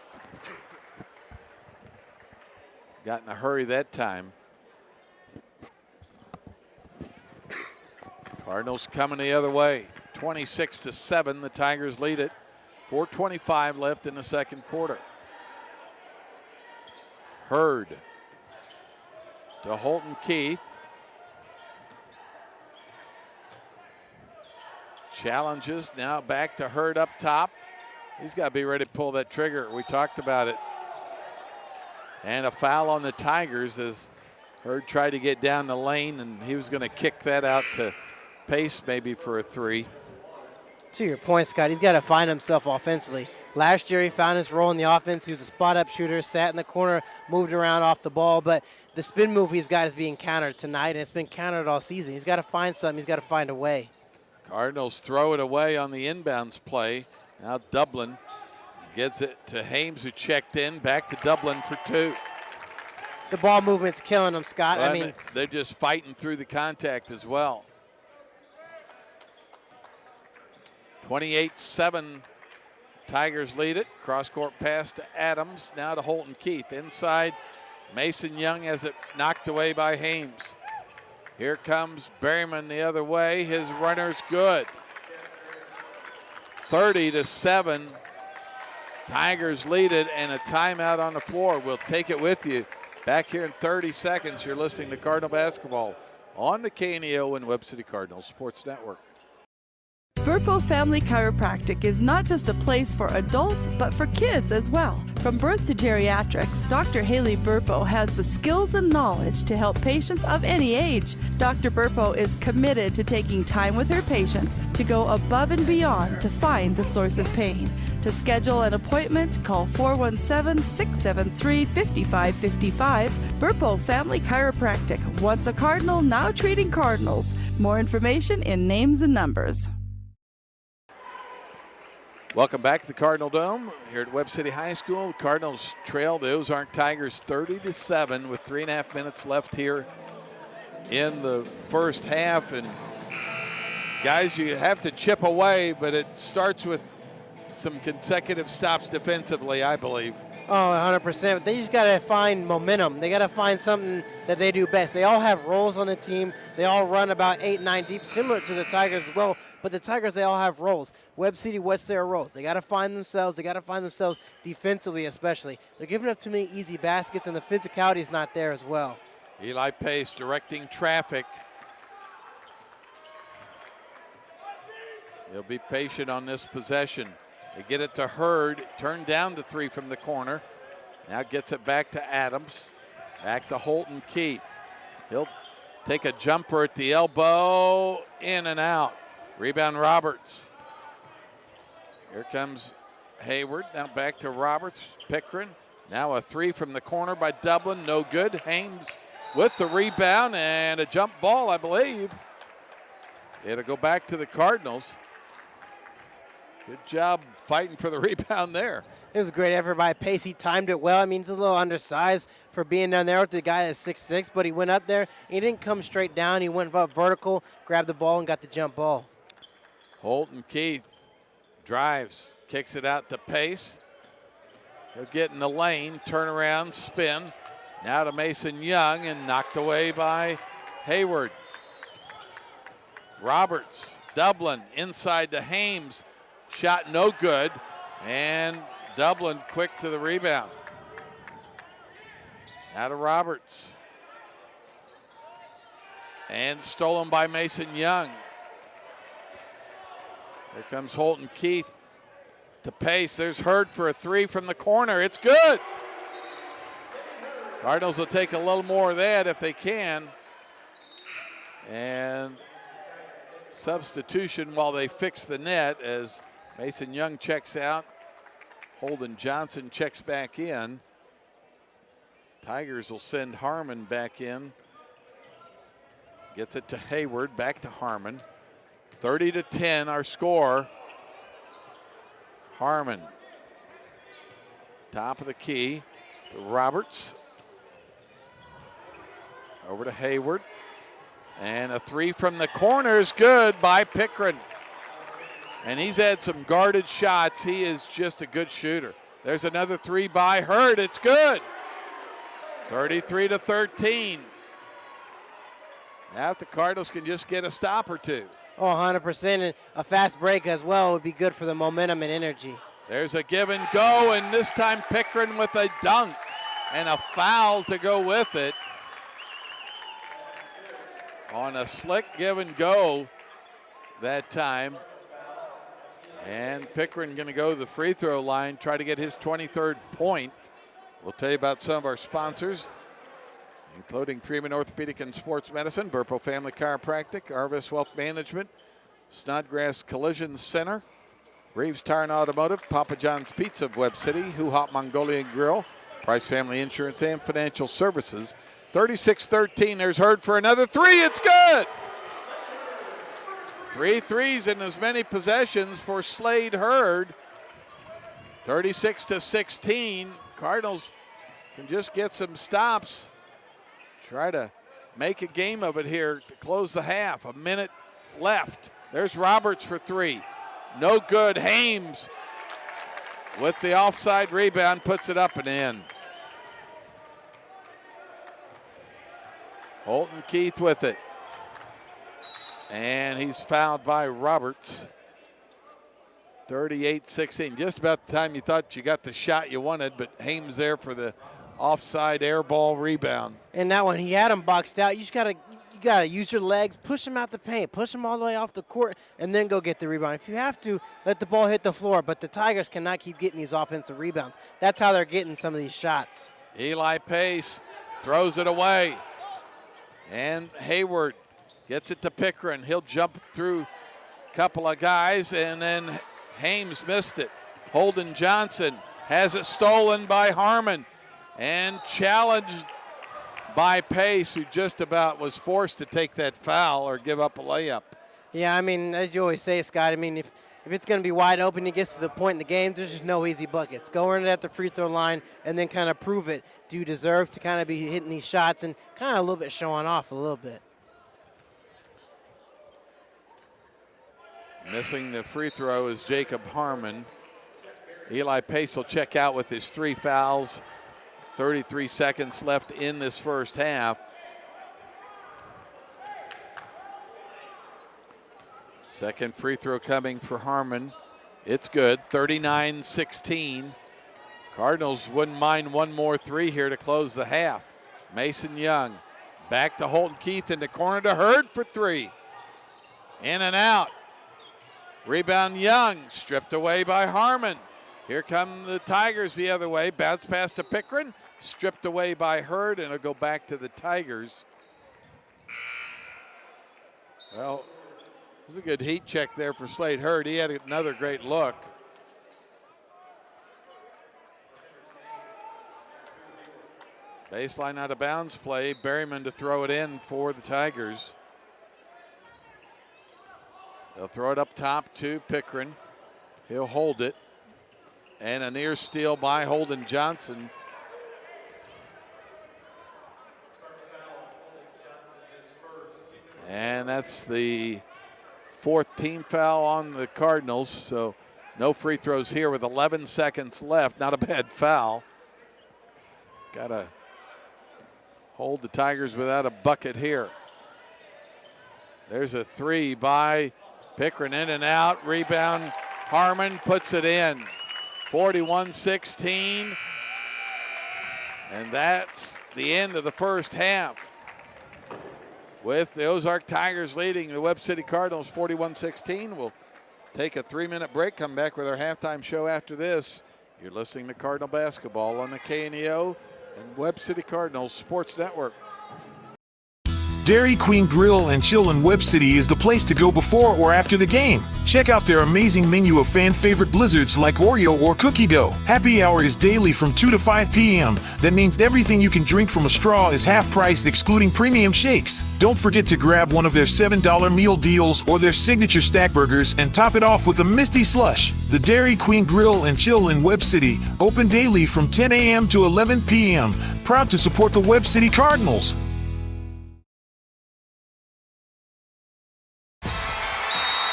Got in a hurry that time. Cardinals coming the other way. 26-7, the Tigers lead it. 4:25 left in the second quarter. Hurd to Holton Keith. Challenges, now back to Hurd up top. He's got to be ready to pull that trigger. We talked about it. And a foul on the Tigers as Hurd tried to get down the lane, and he was going to kick that out to Pace maybe for a three. To your point, Scott, he's got to find himself offensively. Last year he found his role in the offense. He was a spot-up shooter, sat in the corner, moved around off the ball. But the spin move he's got is being countered tonight, and it's been countered all season. He's got to find something. He's got to find a way. Cardinals throw it away on the inbounds play. Now Dublin gets it to Hames, who checked in. Back to Dublin for two. The ball movement's killing them, Scott. Well, I mean, they're just fighting through the contact as well. 28-7, Tigers lead it. Cross-court pass to Adams, now to Holton Keith. Inside, Mason Young has it knocked away by Hames. Here comes Berryman the other way. His runner's good. 30-7, Tigers lead it, and a timeout on the floor. We'll take it with you. Back here in 30 seconds, you're listening to Cardinal Basketball on the KNEO and Webb City Cardinals Sports Network. Burpo Family Chiropractic is not just a place for adults, but for kids as well. From birth to geriatrics, Dr. Haley Burpo has the skills and knowledge to help patients of any age. Dr. Burpo is committed to taking time with her patients to go above and beyond to find the source of pain. To schedule an appointment, call 417-673-5555. Burpo Family Chiropractic, once a Cardinal, now treating Cardinals. More information in names and numbers. Welcome back to the Cardinal Dome here at Webb City High School. Cardinals trail the Ozark Tigers 30-7 with 3.5 minutes left here in the first half. And guys, you have to chip away, but it starts with some consecutive stops defensively, I believe. Oh, 100%. They just got to find momentum. They got to find something that they do best. They all have roles on the team. They all run about 8, 9 deep, similar to the Tigers as well. But the Tigers, they all have roles. Webb City, what's their roles? They got to find themselves. They got to find themselves defensively, especially. They're giving up too many easy baskets, and the physicality is not there as well. Eli Pace directing traffic. He'll be patient on this possession. They get it to Hurd, turned down the 3 from the corner. Now gets it back to Adams. Back to Holton Keith. He'll take a jumper at the elbow, in and out. Rebound Roberts. Here comes Hayward, now back to Roberts. Pickren, now a 3 from the corner by Dublin, no good. Hames with the rebound and a jump ball, I believe. It'll go back to the Cardinals. Good job fighting for the rebound there. It was a great effort by Pace. He timed it well. I mean, he's a little undersized for being down there with the guy that's 6'6", but he went up there. He didn't come straight down. He went up vertical, grabbed the ball, and got the jump ball. Holton Keith drives, kicks it out to Pace. He'll get in the lane, turn around, spin. Now to Mason Young, and knocked away by Hayward. Roberts, Dublin, inside to Hames. Shot no good, and Dublin quick to the rebound. Now to Roberts. And stolen by Mason Young. Here comes Holton Keith to Pace. There's Hurd for a 3 from the corner. It's good. Cardinals will take a little more of that if they can. And substitution while they fix the net as Mason Young checks out. Holden Johnson checks back in. Tigers will send Harmon back in. Gets it to Hayward, back to Harmon. 30-10 our score. Harmon. Top of the key to Roberts. Over to Hayward. And a 3 from the corner is good by Pickren. And he's had some guarded shots. He is just a good shooter. There's another 3 by Hurd. It's good. 33-13. Now if the Cardinals can just get a stop or two. Oh, 100%. And a fast break as well would be good for the momentum and energy. There's a give and go, and this time Pickren with a dunk and a foul to go with it. On a slick give and go that time. And Pickren going to go to the free throw line, try to get his 23rd point. We'll tell you about some of our sponsors, including Freeman Orthopedic and Sports Medicine, Burpo Family Chiropractic, Arvis Wealth Management, Snodgrass Collision Center, Reeves Tire and Automotive, Papa John's Pizza of Webb City, Who Hop Mongolian Grill, Price Family Insurance and Financial Services. 36-13, there's Hurd for another 3, it's good! 3 threes in as many possessions for Slade Hurd. 36-16, Cardinals can just get some stops. Try to make a game of it here to close the half. A minute left. There's Roberts for 3. No good. Hames with the offside rebound puts it up and in. Holton Keith with it. And he's fouled by Roberts. 38-16. Just about the time you thought you got the shot you wanted, but Hames there for the offside air ball rebound. And that one, he had him boxed out. You just gotta use your legs, push him out the paint, push him all the way off the court, and then go get the rebound. If you have to, let the ball hit the floor. But the Tigers cannot keep getting these offensive rebounds. That's how they're getting some of these shots. Eli Pace throws it away. And Hayward gets it to Pickering. He'll jump through a couple of guys, and then Hames missed it. Holden Johnson has it stolen by Harmon and challenged by Pace, who just about was forced to take that foul or give up a layup. Yeah, I mean, as you always say, Scott, I mean, if it's going to be wide open, he gets to the point in the game, there's just no easy buckets. Go in at the free throw line and then kind of prove it. Do you deserve to kind of be hitting these shots and kind of a little bit showing off a little bit? Missing the free throw is Jacob Harmon. Eli Pace will check out with his 3 fouls. 33 seconds left in this first half. Second free throw coming for Harmon. It's good, 39-16. Cardinals wouldn't mind one more 3 here to close the half. Mason Young back to Holton Keith in the corner to Hurd for 3. In and out. Rebound Young, stripped away by Harmon. Here come the Tigers the other way. Bounce pass to Pickering, stripped away by Hurd, and it'll go back to the Tigers. Well, it was a good heat check there for Slade Hurd. He had another great look. Baseline out of bounds play. Berryman to throw it in for the Tigers. They'll throw it up top to Pickering. He'll hold it. And a near steal by Holden Johnson. And that's the 4th team foul on the Cardinals. So no free throws here with 11 seconds left. Not a bad foul. Got to hold the Tigers without a bucket here. There's a 3 by Pickering, in and out. Rebound. Harmon puts it in. 41-16. And that's the end of the first half, with the Ozark Tigers leading the Webb City Cardinals 41-16. We'll take a 3-minute break, come back with our halftime show after this. You're listening to Cardinal Basketball on the KNEO and Webb City Cardinals Sports Network. Dairy Queen Grill and Chill in Webb City is the place to go before or after the game. Check out their amazing menu of fan favorite blizzards like Oreo or cookie dough. Happy hour is daily from 2 to 5 p.m. That means everything you can drink from a straw is half price, excluding premium shakes. Don't forget to grab one of their $7 meal deals or their signature stack burgers and top it off with a Misty Slush. The Dairy Queen Grill and Chill in Webb City, open daily from 10 a.m. to 11 p.m. Proud to support the Webb City Cardinals.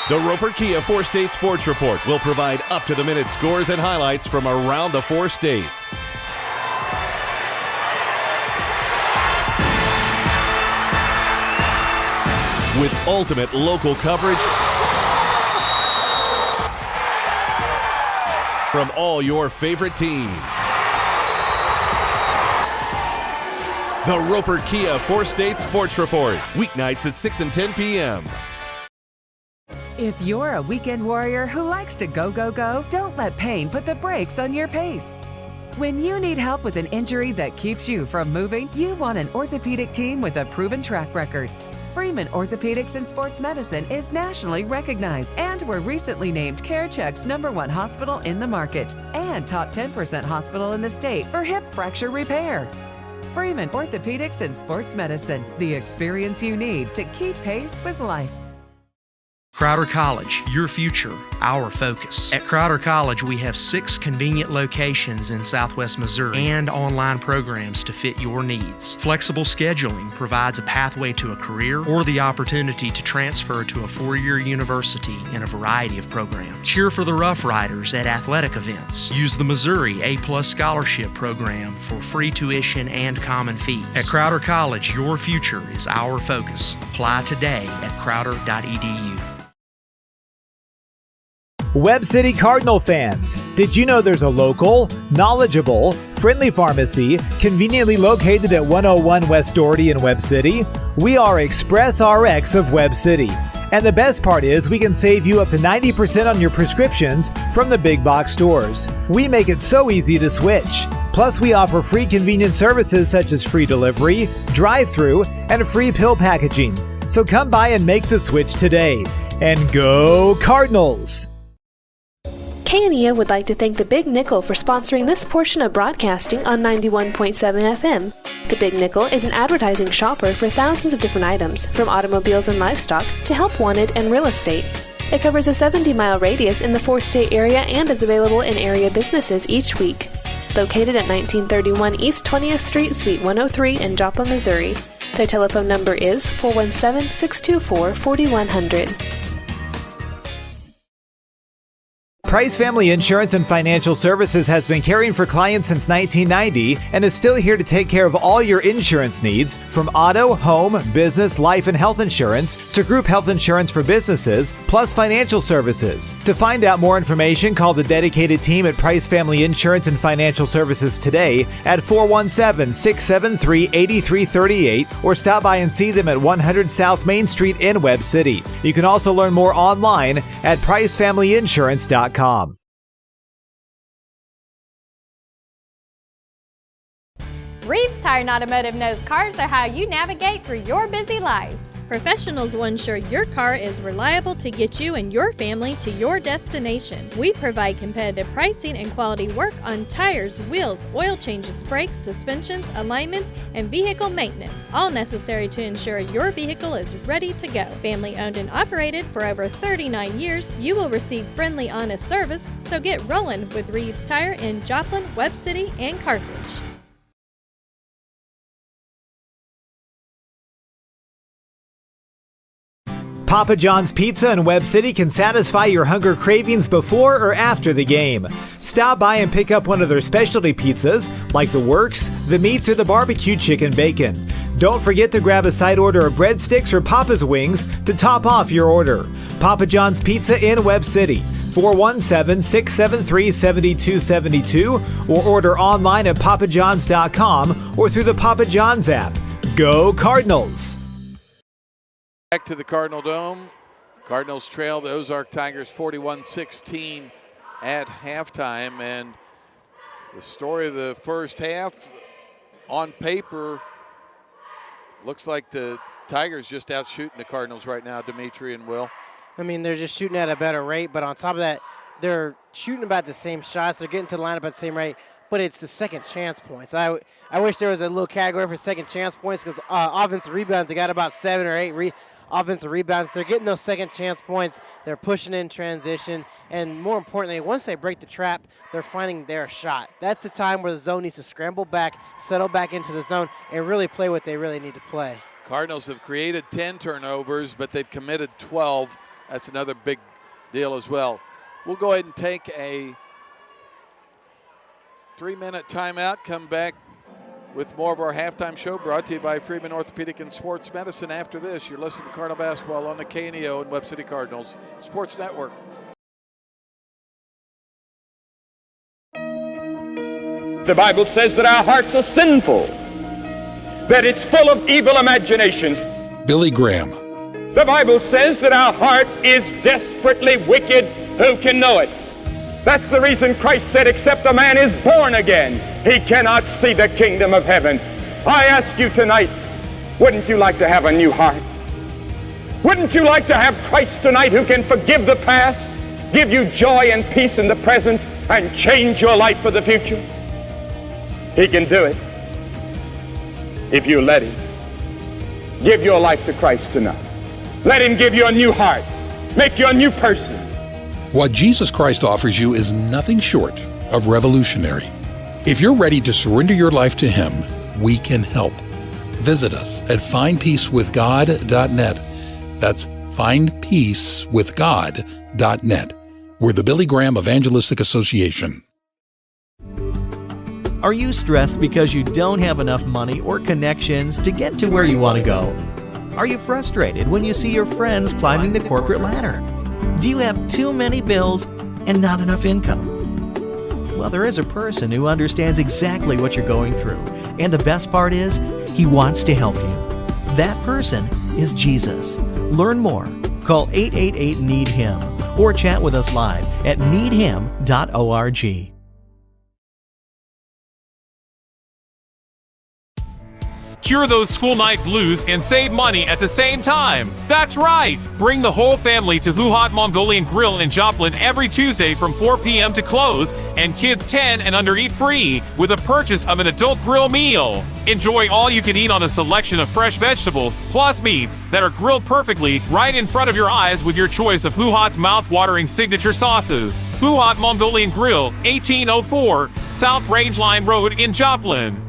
The Roper Kia 4-State Sports Report will provide up-to-the-minute scores and highlights from around the 4 states. With ultimate local coverage from all your favorite teams. The Roper Kia 4-State Sports Report, weeknights at 6 and 10 p.m. If you're a weekend warrior who likes to go, go, go, don't let pain put the brakes on your pace. When you need help with an injury that keeps you from moving, you want an orthopedic team with a proven track record. Freeman Orthopedics and Sports Medicine is nationally recognized and were recently named CareCheck's #1 hospital in the market and top 10% hospital in the state for hip fracture repair. Freeman Orthopedics and Sports Medicine, the experience you need to keep pace with life. Crowder College, your future, our focus. At Crowder College, we have 6 convenient locations in Southwest Missouri and online programs to fit your needs. Flexible scheduling provides a pathway to a career or the opportunity to transfer to a 4-year university in a variety of programs. Cheer for the Rough Riders at athletic events. Use the Missouri A+ Scholarship Program for free tuition and common fees. At Crowder College, your future is our focus. Apply today at crowder.edu. Webb City Cardinal fans, did you know there's a local, knowledgeable, friendly pharmacy conveniently located at 101 West Doherty in Webb City? We are Express RX of Webb City. And the best part is we can save you up to 90% on your prescriptions from the big box stores. We make it so easy to switch. Plus, we offer free convenient services such as free delivery, drive-thru, and free pill packaging. So come by and make the switch today. And go Cardinals! KNEA would like to thank the Big Nickel for sponsoring this portion of broadcasting on 91.7 FM. The Big Nickel is an advertising shopper for thousands of different items, from automobiles and livestock to help wanted and real estate. It covers a 70-mile radius in the 4-state area and is available in area businesses each week. Located at 1931 East 20th Street, Suite 103 in Joplin, Missouri. Their telephone number is 417-624-4100. Price Family Insurance and Financial Services has been caring for clients since 1990 and is still here to take care of all your insurance needs, from auto, home, business, life, and health insurance to group health insurance for businesses, plus financial services. To find out more information, call the dedicated team at Price Family Insurance and Financial Services today at 417-673-8338 or stop by and see them at 100 South Main Street in Webb City. You can also learn more online at pricefamilyinsurance.com. Reeves Tire and Automotive knows cars are how you navigate through your busy lives. Professionals will ensure your car is reliable to get you and your family to your destination. We provide competitive pricing and quality work on tires, wheels, oil changes, brakes, suspensions, alignments, and vehicle maintenance, all necessary to ensure your vehicle is ready to go. Family owned and operated for over 39 years, you will receive friendly, honest service, so get rolling with Reeves Tire in Joplin, Webb City, and Carthage. Papa John's Pizza in Webb City can satisfy your hunger cravings before or after the game. Stop by and pick up one of their specialty pizzas, like the Works, the Meats, or the Barbecue Chicken Bacon. Don't forget to grab a side order of breadsticks or Papa's Wings to top off your order. Papa John's Pizza in Webb City. 417-673-7272 or order online at papajohns.com or through the Papa John's app. Go Cardinals! Back to the Cardinal Dome. Cardinals trail the Ozark Tigers 41-16 at halftime. And the story of the first half, on paper, looks like the Tigers just out shooting the Cardinals right now, Dimitri and Will. I mean, they're just shooting at a better rate, but on top of that, they're shooting about the same shots. They're getting to the lineup at the same rate, but it's the second chance points. I wish there was a little category for second chance points, because offensive rebounds, they got about 7 or 8 offensive rebounds. They're getting those second chance points. They're pushing in transition. And more importantly, once they break the trap, they're finding their shot. That's the time where the zone needs to scramble back, settle back into the zone, and really play what they really need to play. Cardinals have created 10 turnovers, but they've committed 12. That's another big deal as well. We'll go ahead and take a 3-minute timeout, come back with more of our halftime show, brought to you by Freeman Orthopedic and Sports Medicine. After this, you're listening to Cardinal Basketball on the KNEO and Webb City Cardinals Sports Network. The Bible says that our hearts are sinful, that it's full of evil imaginations. Billy Graham. The Bible says that our heart is desperately wicked. Who can know it? That's the reason Christ said, except a man is born again, he cannot see the kingdom of heaven. I ask you tonight, wouldn't you like to have a new heart? Wouldn't you like to have Christ tonight, who can forgive the past, give you joy and peace in the present, and change your life for the future? He can do it if you let him. Give your life to Christ tonight. Let him give you a new heart, make you a new person. What Jesus Christ offers you is nothing short of revolutionary. If you're ready to surrender your life to him, we can help. Visit us at findpeacewithgod.net. That's findpeacewithgod.net. We're the Billy Graham Evangelistic Association. Are you stressed because you don't have enough money or connections to get to where you want to go? Are you frustrated when you see your friends climbing the corporate ladder? Do you have too many bills and not enough income? Well, there is a person who understands exactly what you're going through. And the best part is, he wants to help you. That person is Jesus. Learn more. Call 888-NEED-HIM or chat with us live at needhim.org. Cure those school night blues and save money at the same time. That's right! Bring the whole family to Who Hot Mongolian Grill in Joplin every Tuesday from 4 p.m. to close, and kids 10 and under eat free with a purchase of an adult grill meal. Enjoy all you can eat on a selection of fresh vegetables, plus meats that are grilled perfectly right in front of your eyes with your choice of Who Hot's mouth-watering signature sauces. Who Hot Mongolian Grill, 1804 South Rangeline Road in Joplin.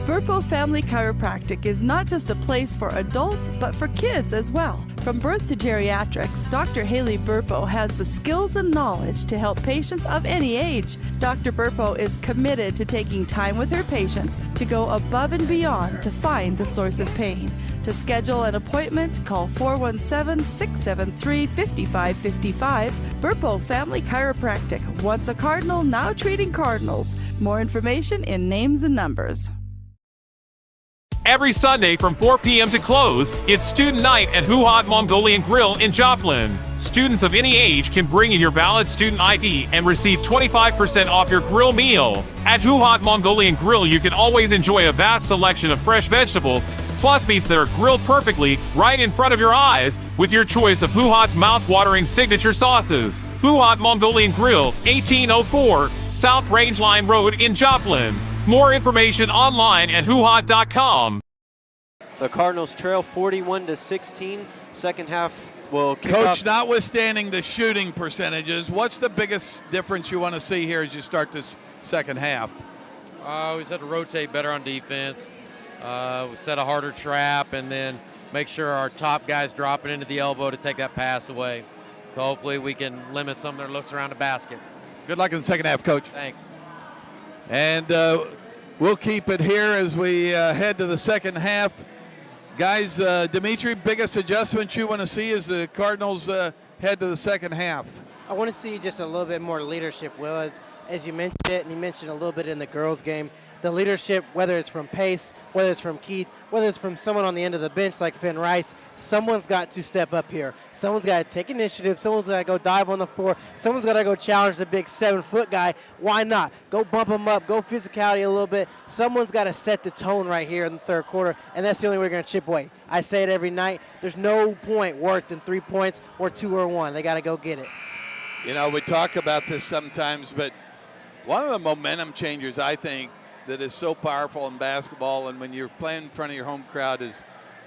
Burpo Family Chiropractic is not just a place for adults, but for kids as well. From birth to geriatrics, Dr. Haley Burpo has the skills and knowledge to help patients of any age. Dr. Burpo is committed to taking time with her patients to go above and beyond to find the source of pain. To schedule an appointment, call 417-673-5555. Burpo Family Chiropractic, once a Cardinal, now treating Cardinals. More information in names and numbers. Every Sunday from 4 p.m. to close, it's student night at Who Hot Mongolian Grill in Joplin. Students of any age can bring in your valid student ID and receive 25% off your grill meal. At Who Hot Mongolian Grill, you can always enjoy a vast selection of fresh vegetables, plus meats that are grilled perfectly right in front of your eyes with your choice of Who Hot's mouth-watering signature sauces. Who Hot Mongolian Grill, 1804 South Rangeline Road in Joplin. More information online at whohot.com. The Cardinals trail 41-16. Second half will kick Coach, off. notwithstanding the shooting percentages, what's the biggest difference you want to see here as you start this second half? We just have to rotate better on defense. We set a harder trap and then make sure our top guys drop it into the elbow to take that pass away. So hopefully we can limit some of their looks around the basket. Good luck in the second half, Coach. Thanks. And we'll keep it here as we head to the second half. Guys, Dimitri, biggest adjustment you want to see as the Cardinals head to the second half? I want to see just a little bit more leadership, Will, as you mentioned it, and you mentioned a little bit in the girls' game. The leadership, whether it's from Pace, whether it's from Keith, whether it's from someone on the end of the bench like Finn Rice, someone's got to step up here. Someone's got to take initiative. Someone's got to go dive on the floor. Someone's got to go challenge the big 7-foot guy. Why not? Go bump him up. Go physicality a little bit. Someone's got to set the tone right here in the third quarter, and that's the only way we're going to chip away. I say it every night. There's no point worth in 3 points or 2 or 1. They got to go get it. You know, we talk about this sometimes, but one of the momentum changers, I think, that is so powerful in basketball and when you're playing in front of your home crowd is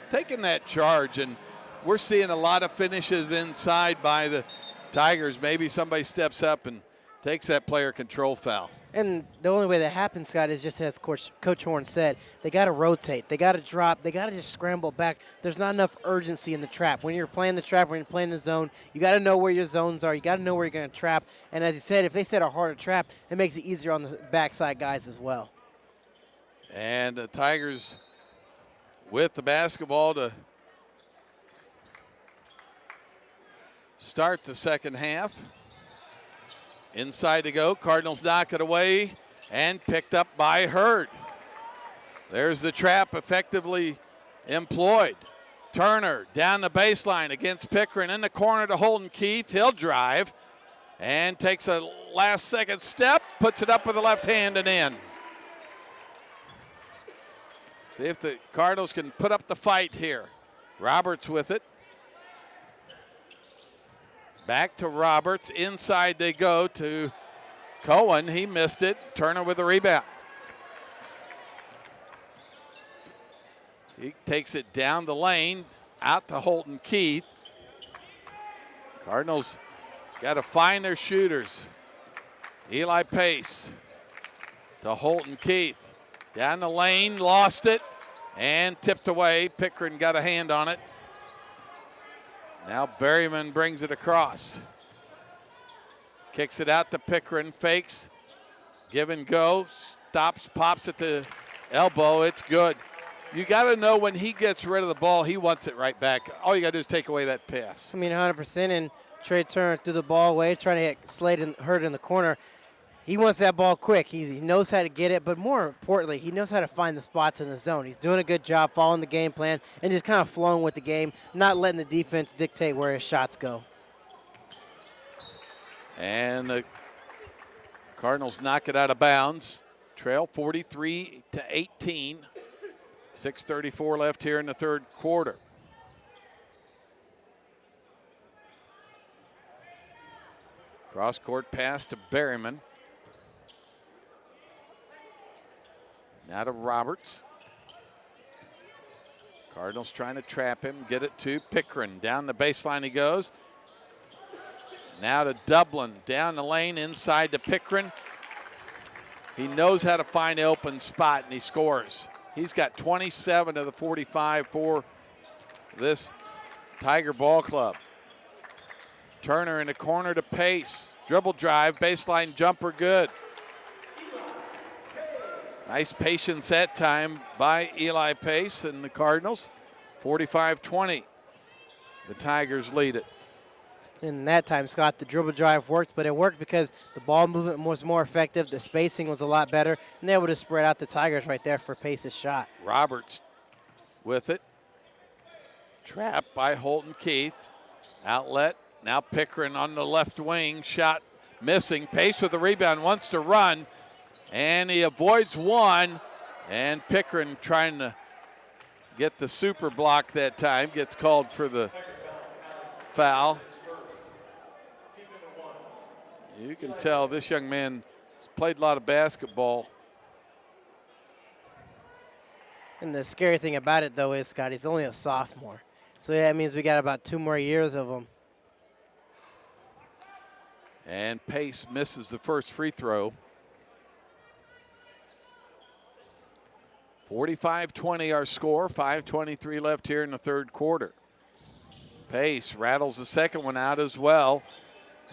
taking that charge. And we're seeing a lot of finishes inside by the Tigers. Maybe somebody steps up and takes that player control foul. And the only way that happens, Scott, is just as Coach Horn said, they got to rotate. They got to drop. They got to just scramble back. There's not enough urgency in the trap. When you're playing the trap, when you're playing the zone, you got to know where your zones are. You got to know where you're going to trap. And as he said, if they set a harder trap, it makes it easier on the backside guys as well. And the Tigers with the basketball to start the second half. Inside to go. Cardinals knock it away and picked up by Hurd. There's the trap effectively employed. Turner down the baseline against Pickering in the corner to Holden Keith. He'll drive and takes a last second step, puts it up with the left hand and in. See if the Cardinals can put up the fight here. Roberts with it. Back to Roberts. Inside they go to Cohen. He missed it. Turner with the rebound. He takes it down the lane. Out to Holden Keith. Cardinals got to find their shooters. Eli Pace to Holden Keith. Down the lane, lost it, and tipped away. Pickering got a hand on it. Now Berryman brings it across. Kicks it out to Pickering, fakes, give and go, stops, pops at the elbow. It's good. You got to know when he gets rid of the ball, he wants it right back. All you got to do is take away that pass. I mean, 100%. And Trey Turner threw the ball away, trying to hit Slade and Hurd in the corner. He wants that ball quick. He knows how to get it, but more importantly, he knows how to find the spots in the zone. He's doing a good job following the game plan and just kind of flowing with the game, not letting the defense dictate where his shots go. And the Cardinals knock it out of bounds. Trail 43-18. 6:34 left here in the third quarter. Cross-court pass to Berryman. Now to Roberts. Cardinals trying to trap him, get it to Pickren. Down the baseline he goes. Now to Dublin, down the lane, inside to Pickren. He knows how to find an open spot, and he scores. He's got 27 of the 45 for this Tiger Ball Club. Turner in the corner to Pace. Dribble drive, baseline jumper, good. Nice patience that time by Eli Pace and the Cardinals. 45-20. The Tigers lead it. And that time, Scott, the dribble drive worked, but it worked because the ball movement was more effective, the spacing was a lot better, and they would have spread out the Tigers right there for Pace's shot. Roberts with it. Trapped by Holton Keith. Outlet. Now Pickren on the left wing. Shot missing. Pace with the rebound. Wants to run. And he avoids one. And Pickren trying to get the super block that time. Gets called for the foul. You can tell this young man has played a lot of basketball. And the scary thing about it, though, is, Scott, he's only a sophomore. So that means we got about 2 more years of him. And Pace misses the first free throw. 45-20 our score, 5:23 left here in the third quarter. Pace rattles the second one out as well.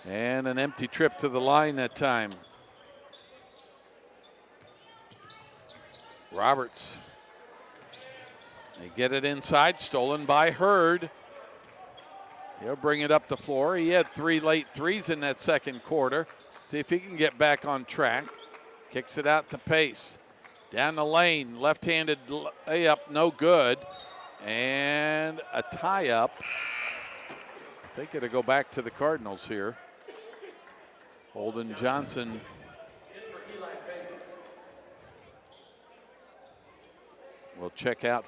And an empty trip to the line that time. Roberts. They get it inside, stolen by Hurd. He'll bring it up the floor. He had 3 late threes in that second quarter. See if he can get back on track. Kicks it out to Pace. Down the lane, left-handed layup, no good. And a tie-up. I think it'll go back to the Cardinals here. Holden Johnson will check out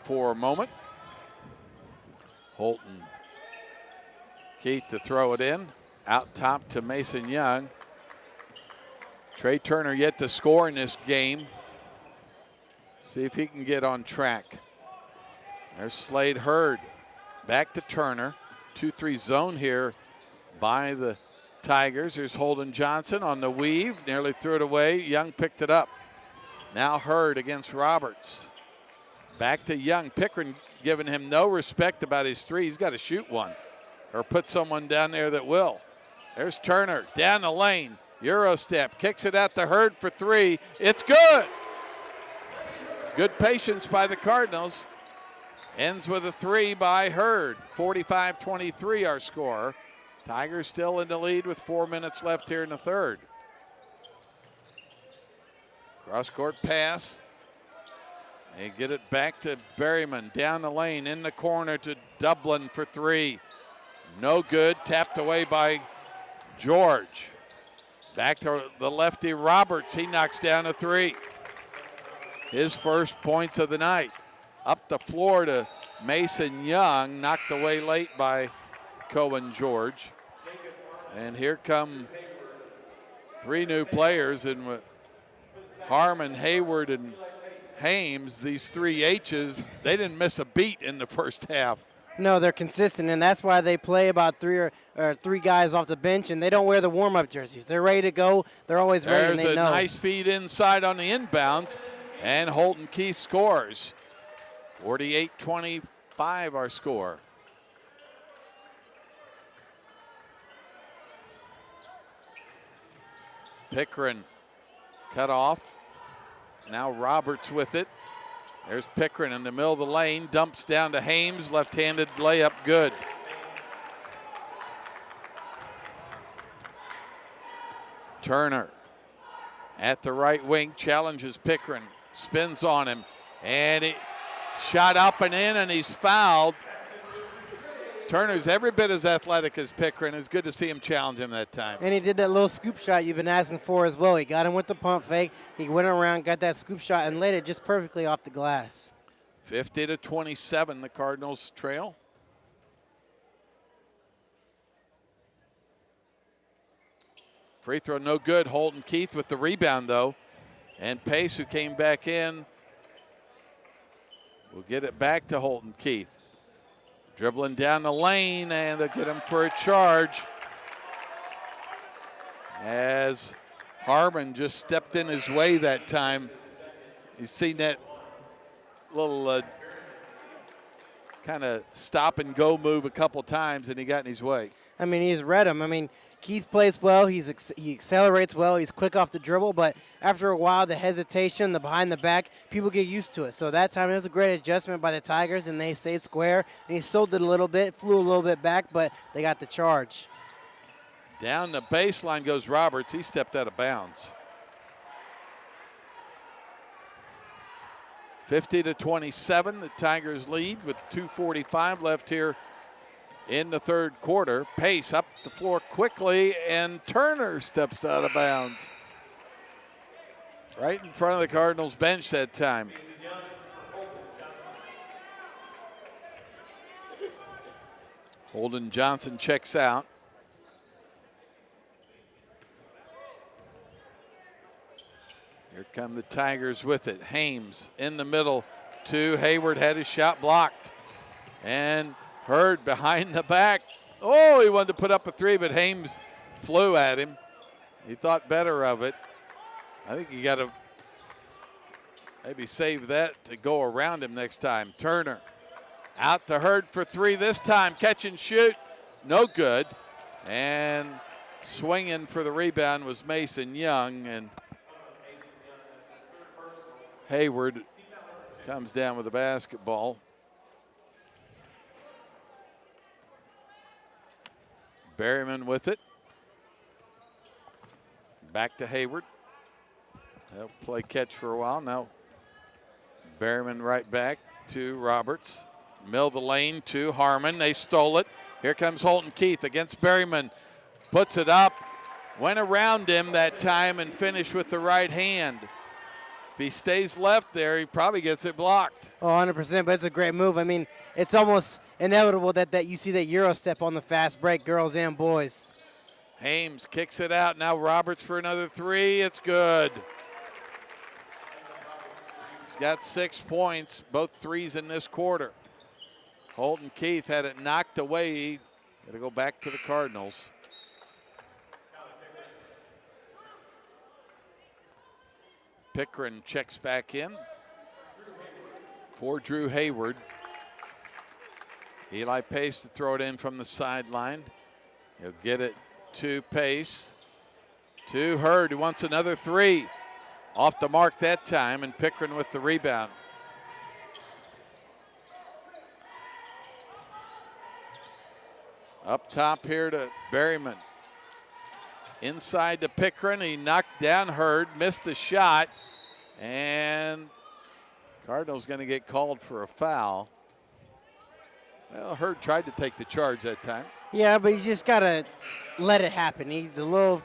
for a moment. Holton Keith to throw it in. Out top to Mason Young. Trey Turner yet to score in this game. See if he can get on track. There's Slade Hurd. Back to Turner. 2-3 zone here by the Tigers. Here's Holden Johnson on the weave. Nearly threw it away. Young picked it up. Now Hurd against Roberts. Back to Young. Pickren giving him no respect about his three. He's got to shoot one or put someone down there that will. There's Turner down the lane. Euro step. Kicks it out to Hurd for 3. It's good. Good patience by the Cardinals. Ends with a 3 by Hurd. 45-23 our score. Tigers still in the lead with 4 minutes left here in the third. Cross-court pass. They get it back to Berryman. Down the lane, in the corner to Dublin for 3. No good. Tapped away by George. Back to the lefty Roberts. He knocks down a 3. His first points of the night. Up the floor to Mason Young. Knocked away late by Cohen George. And here come 3 new players, and with Harmon, Hayward, and Hames, these 3 H's, they didn't miss a beat in the first half. No, they're consistent, and that's why they play about 3 guys off the bench, and they don't wear the warm-up jerseys. They're ready to go. They're always ready, and they know. There's a nice feed inside on the inbounds, and Holton Keith scores. 48-25 our score. Pickren cut off. Now Roberts with it. There's Pickren in the middle of the lane, dumps down to Hames, left-handed layup, good. Turner at the right wing, challenges Pickren, spins on him, and he shot up and in, and he's fouled. Turner's every bit as athletic as Pickren. It's good to see him challenge him that time. And he did that little scoop shot you've been asking for as well. He got him with the pump fake. He went around, got that scoop shot, and laid it just perfectly off the glass. 50-27, the Cardinals trail. Free throw no good. Holton Keith with the rebound, though. And Pace, who came back in, will get it back to Holton Keith. Dribbling down the lane, and they'll get him for a charge. As Harmon just stepped in his way that time. He's seen that little kind of stop and go move a couple times, and he got in his way. I mean, he's read him. I mean, Keith plays well. He accelerates well. He's quick off the dribble. But after a while, the hesitation, the behind the back, people get used to it. So that time it was a great adjustment by the Tigers, and they stayed square. And he sold it a little bit, flew a little bit back, but they got the charge. Down the baseline goes Roberts. He stepped out of bounds. 50-27, the Tigers lead with 2:45 left here in the third quarter. Pace up the floor quickly, and Turner steps out of bounds. Right in front of the Cardinals bench that time. Holden Johnson checks out. Here come the Tigers with it. Hames in the middle to Hayward, had his shot blocked. And Hurd behind the back. Oh, he wanted to put up a three, but Hames flew at him. He thought better of it. I think you got to maybe save that to go around him next time. Turner out to Hurd for three this time. Catch and shoot. No good. And swinging for the rebound was Mason Young. And Hayward comes down with the basketball. Berryman with it. Back to Hayward. They'll play catch for a while. Now Berryman right back to Roberts. Mill the lane to Harmon. They stole it. Here comes Holton Keith against Berryman. Puts it up. Went around him that time and finished with the right hand. If he stays left there, he probably gets it blocked. Oh, 100%, but it's a great move. I mean, it's almost inevitable that you see that Euro step on the fast break, girls and boys. Hames kicks it out. Now Roberts for another three. It's good. He's got 6 points, both threes in this quarter. Holton Keith had it knocked away. Got to go back to the Cardinals. Pickren checks back in for Drew Hayward. Eli Pace to throw it in from the sideline. He'll get it to Pace. To Hurd, who wants another three. Off the mark that time, and Pickren with the rebound. Up top here to Berryman. Inside to Pickren. He knocked down Hurd, missed the shot, and Cardinals going to get called for a foul. Well, Hurd tried to take the charge that time. Yeah, but he's just got to let it happen. He's a little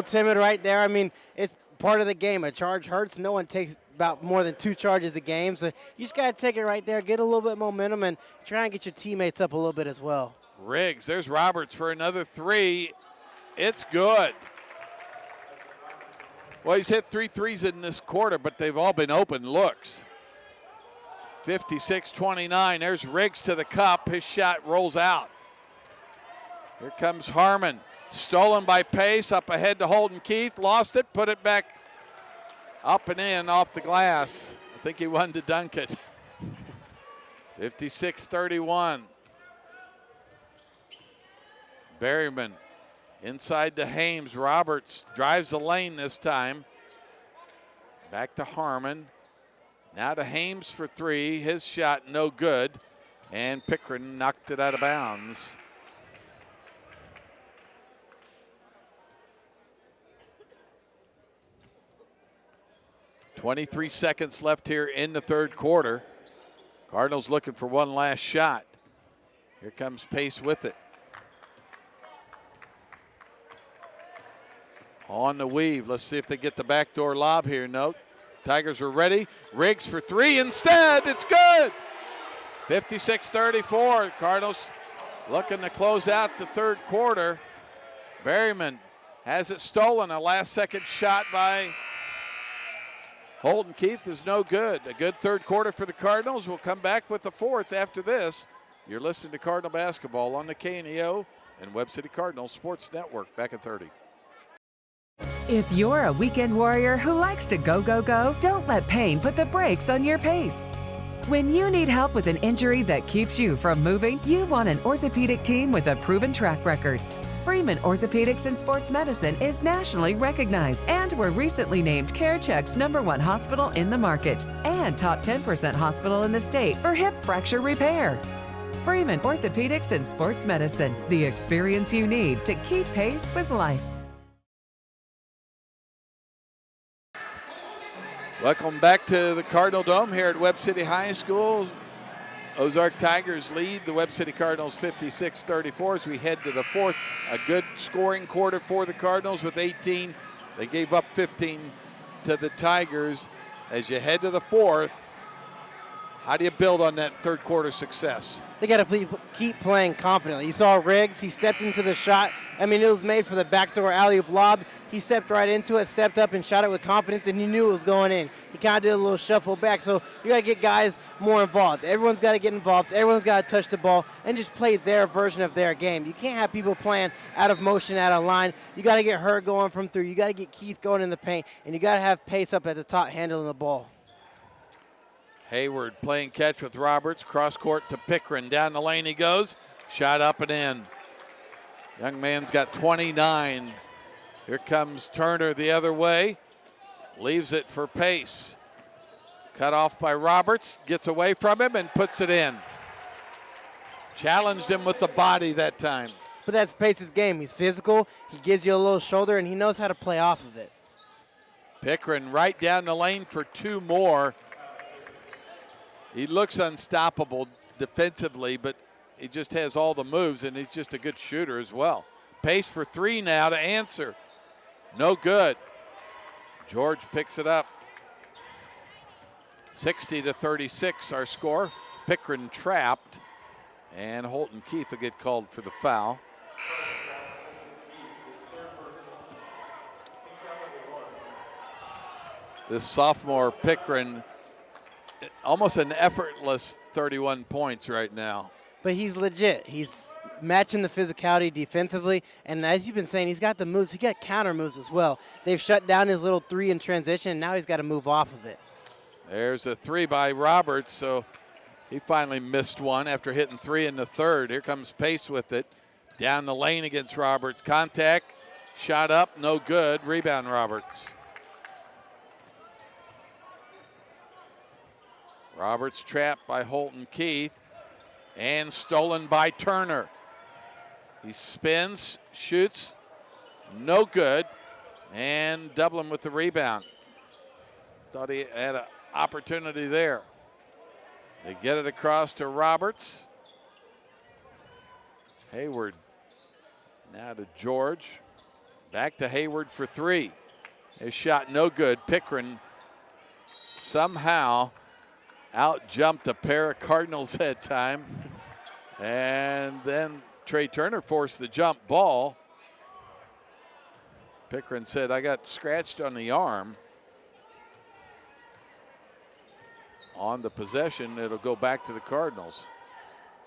timid right there. I mean, it's part of the game. A charge hurts. No one takes about more than 2 charges a game, so you just got to take it right there, get a little bit of momentum, and try and get your teammates up a little bit as well. Riggs, there's Roberts for another three. It's good. Well, he's hit 3 threes in this quarter, but they've all been open looks. 56-29. There's Riggs to the cup. His shot rolls out. Here comes Harmon. Stolen by Pace. Up ahead to Holton Keith. Lost it. Put it back up and in off the glass. I think he wanted to dunk it. 56-31. Berryman inside to Hames. Roberts drives the lane this time. Back to Harmon. Now to Hames for three. His shot no good. And Pickren knocked it out of bounds. .23 seconds left here in the third quarter. Cardinals looking for one last shot. Here comes Pace with it. On the weave. Let's see if they get the backdoor lob here. No. Tigers are ready. Riggs for three instead. It's good. 56-34. Cardinals looking to close out the third quarter. Berryman has it stolen. A last-second shot by Holton Keith is no good. A good third quarter for the Cardinals. We'll come back with the fourth after this. You're listening to Cardinal Basketball on the KNEO and Webb City Cardinals Sports Network. Back at 30. If you're a weekend warrior who likes to go, go, go, don't let pain put the brakes on your pace. When you need help with an injury that keeps you from moving, you want an orthopedic team with a proven track record. Freeman Orthopedics and Sports Medicine is nationally recognized and were recently named CareCheck's #1 hospital in the market and top 10% hospital in the state for hip fracture repair. Freeman Orthopedics and Sports Medicine, the experience you need to keep pace with life. Welcome back to the Cardinal Dome here at Webb City High School. Ozark Tigers lead the Webb City Cardinals 56-34 as we head to the fourth. A good scoring quarter for the Cardinals with 18. They gave up 15 to the Tigers. As you head to the fourth, how do you build on that third quarter success? They got to keep playing confidently. You saw Riggs. He stepped into the shot. I mean, it was made for the backdoor alley-oop lob. He stepped right into it, stepped up, and shot it with confidence, and he knew it was going in. He kind of did a little shuffle back. So you got to get guys more involved. Everyone's got to get involved. Everyone's got to touch the ball and just play their version of their game. You can't have people playing out of motion, out of line. You got to get Hurd going from through. You got to get Keith going in the paint, and you got to have Pace up at the top handling the ball. Hayward playing catch with Roberts. Cross court to Pickren. Down the lane he goes. Shot up and in. Young man's got 29. Here comes Turner the other way. Leaves it for Pace. Cut off by Roberts. Gets away from him and puts it in. Challenged him with the body that time. But that's Pace's game. He's physical. He gives you a little shoulder, and he knows how to play off of it. Pickren right down the lane for two more. He looks unstoppable defensively, but he just has all the moves, and he's just a good shooter as well. Pace for three now to answer. No good. George picks it up. 60-36 our score. Pickren trapped, and Holton Keith will get called for the foul. This sophomore Pickren, almost an effortless 31 points right now. But he's legit. He's matching the physicality defensively, and as you've been saying, he's got the moves. He got counter moves as well. They've shut down his little three in transition, and now he's got to move off of it. There's a three by Roberts, so he finally missed one after hitting three in the third. Here comes Pace with it. Down the lane against Roberts. Contact, shot up, no good. Rebound Roberts. Roberts trapped by Holton Keith and stolen by Turner. He spins, shoots, no good, and Dublin with the rebound. Thought he had an opportunity there. They get it across to Roberts. Hayward now to George. Back to Hayward for three. His shot no good. Pickren somehow out-jumped a pair of Cardinals that time. And then Trey Turner forced the jump ball. Pickren said, I got scratched on the arm. On the possession, it'll go back to the Cardinals.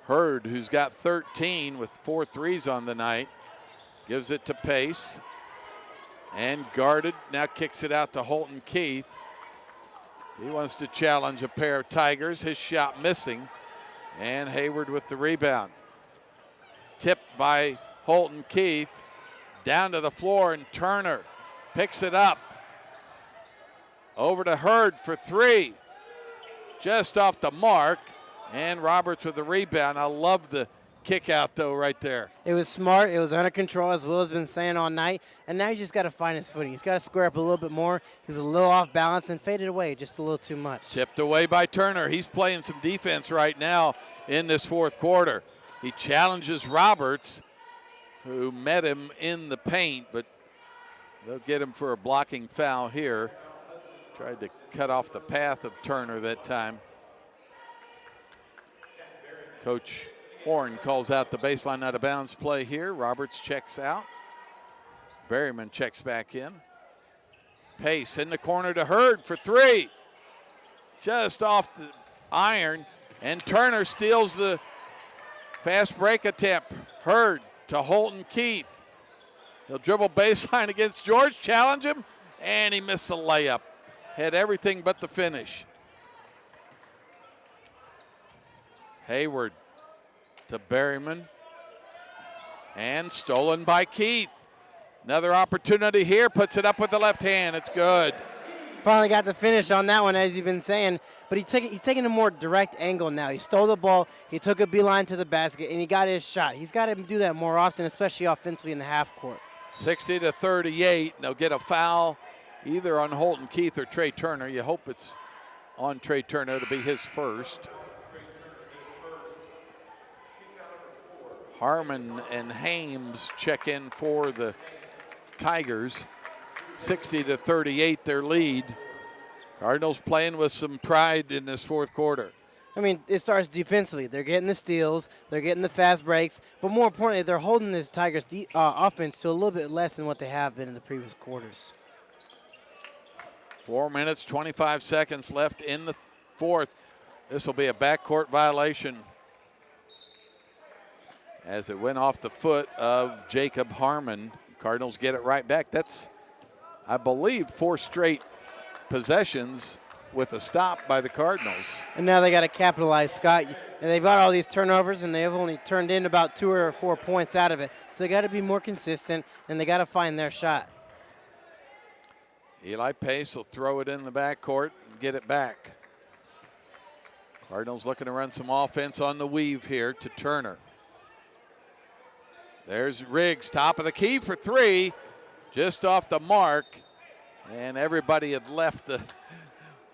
Hurd, who's got 13 with 4 threes on the night, gives it to Pace. And guarded, now kicks it out to Holton Keith. He wants to challenge a pair of Tigers. His shot missing. And Hayward with the rebound. Tipped by Holton Keith. Down to the floor, and Turner picks it up. Over to Hurd for three. just off the mark, and Roberts with the rebound. I love the kick out, though, right there. It was smart. It was under control, as Will has been saying all night. And now he's just got to find his footing. He's got to square up a little bit more. He was a little off balance and faded away just a little too much. Tipped away by Turner. He's playing some defense right now in this fourth quarter. He challenges Roberts, who met him in the paint, but they'll get him for a blocking foul here. Tried to cut off the path of Turner that time. Coach Horn calls out the baseline out of bounds play here. Roberts checks out. Berryman checks back in. Pace in the corner to Hurd for three. Just off the iron, and Turner steals the fast break attempt. Hurd to Holton Keith. He'll dribble baseline against George, challenge him, and he missed the layup. Had everything but the finish. Hayward to Berryman, and stolen by Keith. Another opportunity here, puts it up with the left hand. It's good. Finally got the finish on that one, as you've been saying, but he's taking a more direct angle now. He stole the ball, he took a beeline to the basket, and he got his shot. He's got to do that more often, especially offensively in the half court. 60-38. They'll get a foul either on Holton Keith or Trey Turner. You hope it's on Trey Turner. It'll be his first. Harmon and Hames check in for the Tigers. 60-38 their lead. Cardinals playing with some pride in this fourth quarter. I mean, it starts defensively. They're getting the steals, they're getting the fast breaks, but more importantly, they're holding this Tigers offense to a little bit less than what they have been in the previous quarters. 4 minutes, 25 seconds left in the fourth. This will be a backcourt violation as it went off the foot of Jacob Harmon. Cardinals get it right back. That's, I believe, 4 straight possessions with a stop by the Cardinals. And now they got to capitalize, Scott. And they've got all these turnovers, and they've only turned in about 2 or 4 points out of it. So they got to be more consistent, and they got to find their shot. Eli Pace will throw it in the backcourt and get it back. Cardinals looking to run some offense on the weave here to Turner. There's Riggs, top of the key for three, just off the mark, and everybody had left the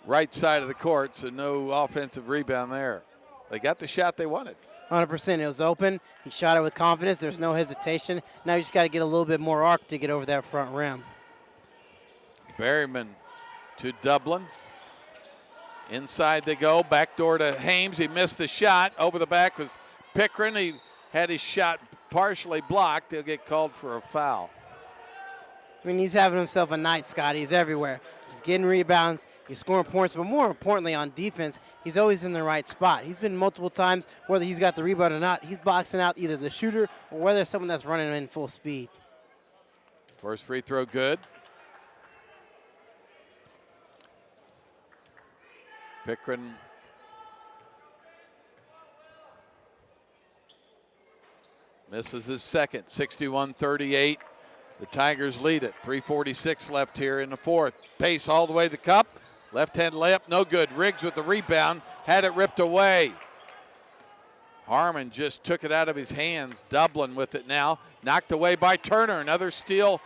right side of the court, so no offensive rebound there. They got the shot they wanted. 100%. It was open. He shot it with confidence. There's no hesitation. Now you just got to get a little bit more arc to get over that front rim. Berryman to Dublin. Inside they go, backdoor to Hames. He missed the shot. Over the back was Pickren. He had his shot partially blocked. He'll get called for a foul. I mean, he's having himself a night, Scott. He's everywhere. He's getting rebounds. He's scoring points. But more importantly, on defense, he's always in the right spot. He's been multiple times, whether he's got the rebound or not, he's boxing out either the shooter or whether it's someone that's running in full speed. First free throw good. Pickren misses his second. 61-38. The Tigers lead it. 3:46 left here in the fourth. Pace all the way to the cup. Left-hand layup, no good. Riggs with the rebound, had it ripped away. Harmon just took it out of his hands. Dublin with it now. Knocked away by Turner. Another steal.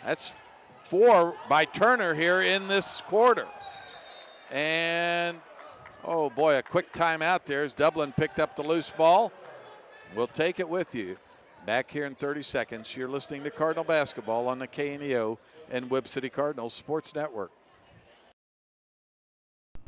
That's 4 by Turner here in this quarter. And, oh boy, a quick timeout there as Dublin picked up the loose ball. We'll take it with you. Back here in 30 seconds. You're listening to Cardinal Basketball on the KNEO and Webb City Cardinals Sports Network.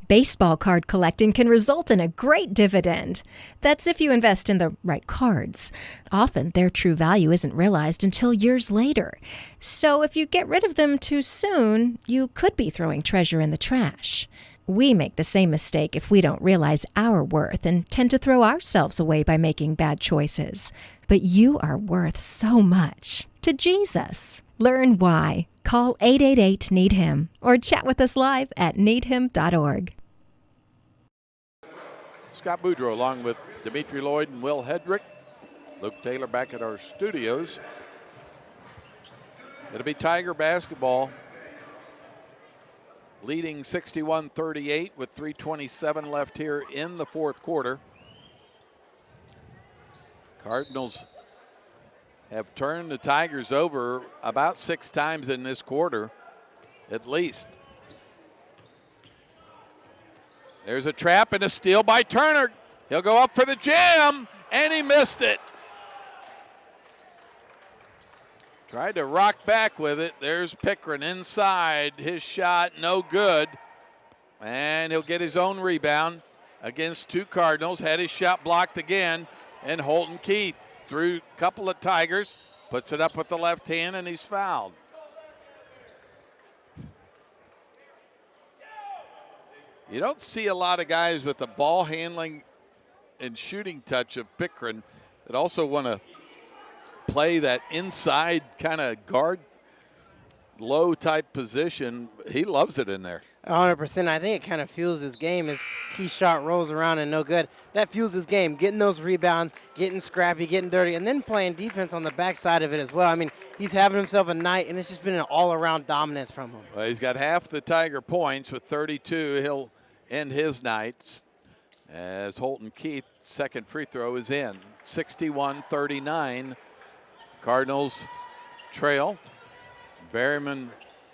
Baseball card collecting can result in a great dividend. That's if you invest in the right cards. Often, their true value isn't realized until years later. So if you get rid of them too soon, you could be throwing treasure in the trash. We make the same mistake if we don't realize our worth and tend to throw ourselves away by making bad choices. But you are worth so much to Jesus. Learn why. Call 888-NEED-HIM or chat with us live at needhim.org. Scott Boudreau along with Dimitri Lloyd and Will Hedrick. Luke Taylor back at our studios. It'll be Tiger basketball leading 61-38 with 3:27 left here in the fourth quarter. Cardinals have turned the Tigers over about 6 times in this quarter, at least. There's a trap and a steal by Turner. He'll go up for the jam, and he missed it. Tried to rock back with it. There's Pickren inside. His shot, no good. And he'll get his own rebound against 2 Cardinals. Had his shot blocked again. And Holton Keith through a couple of Tigers. Puts it up with the left hand, and he's fouled. You don't see a lot of guys with the ball handling and shooting touch of Pickren that also want to play that inside kind of guard low type position. He loves it in there. 100%. I think it kind of fuels his game as key shot rolls around and no good. That fuels his game, getting those rebounds, getting scrappy, getting dirty, and then playing defense on the backside of it as well. I mean, he's having himself a night, and it's just been an all-around dominance from him. Well, he's got half the Tiger points with 32. He'll end his nights as Holton Keith's second free throw is in. 61-39. Cardinals trail. Berryman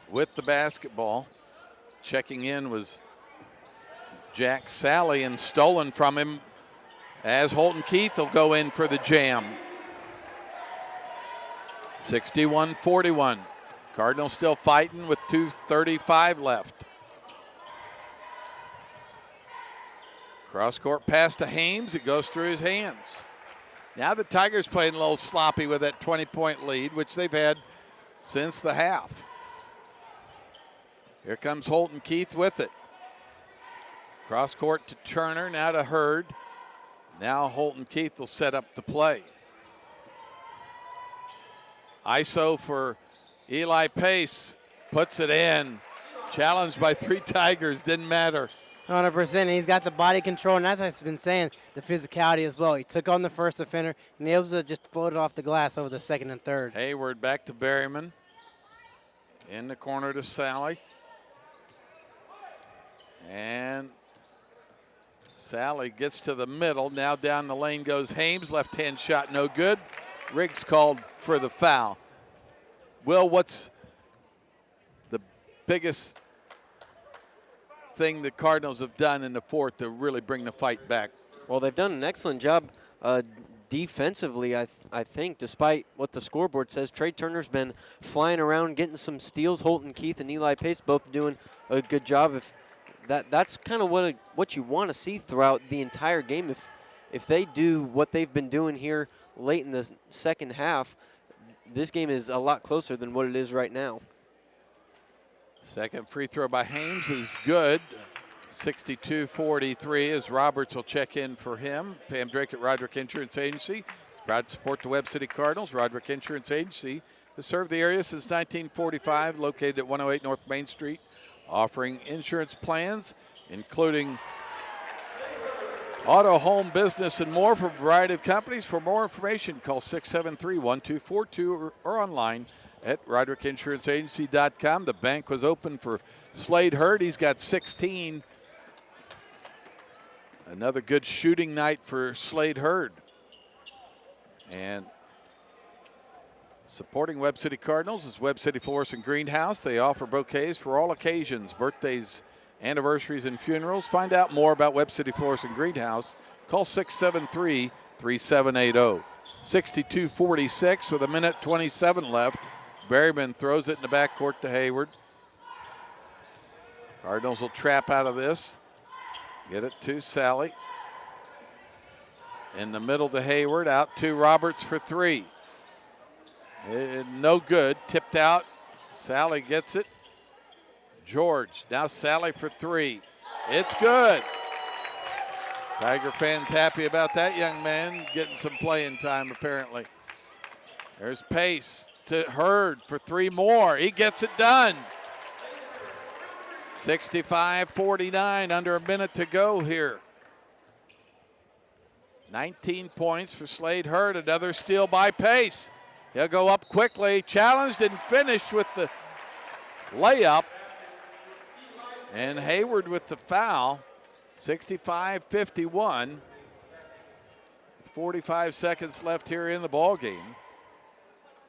with the basketball. Checking in was Jack Sally, and stolen from him as Holton Keith will go in for the jam. 61-41. Cardinals still fighting with 2:35 left. Cross-court pass to Hames. It goes through his hands. Now the Tigers playing a little sloppy with that 20-point lead, which they've had since the half. Here comes Holton Keith with it. Cross-court to Turner, now to Hurd. Now Holton Keith will set up the play. ISO for Eli Pace, puts it in. Challenged by 3 Tigers, didn't matter. 100%. He's got the body control, and as I've been saying, the physicality as well. He took on the first defender, and he was able to just float it off the glass over the second and third. Hayward back to Berryman. In the corner to Sally. And Sally gets to the middle. Now down the lane goes Hames. Left-hand shot, no good. Riggs called for the foul. Will, what's the biggest thing the Cardinals have done in the fourth to really bring the fight back? Well, they've done an excellent job defensively, I think, despite what the scoreboard says. Trey Turner's been flying around, getting some steals. Holton Keith and Eli Pace both doing a good job. That's kind of what you want to see throughout the entire game. If they do what they've been doing here late in the second half, this game is a lot closer than what it is right now. Second free throw by Hames is good. 62-43 as Roberts will check in for him. Pam Drake at Roderick Insurance Agency. Proud to support the Webb City Cardinals. Roderick Insurance Agency has served the area since 1945, located at 108 North Main Street, offering insurance plans, including auto, home, business, and more from a variety of companies. For more information, call 673-1242 or online at RoderickInsuranceAgency.com. The bank was open for Slade Hurd. He's got 16. Another good shooting night for Slade Hurd. And supporting Webb City Cardinals is Webb City Florist and Greenhouse. They offer bouquets for all occasions, birthdays, anniversaries, and funerals. Find out more about Webb City Florist and Greenhouse. Call 673-3780. 62-46 with 1:27 left. Berryman throws it in the backcourt to Hayward. Cardinals will trap out of this. Get it to Sally. In the middle to Hayward. Out to Roberts for 3. No good. Tipped out. Sally gets it. George. Now Sally for 3. It's good. Tiger fans happy about that young man getting some playing time apparently. There's Pace to Hurd for 3 more. He gets it done. 65-49, under a minute to go here. 19 points for Slade Hurd. Another steal by Pace. He'll go up quickly. Challenged and finished with the layup. And Hayward with the foul, 65-51. 45 seconds left here in the ball game.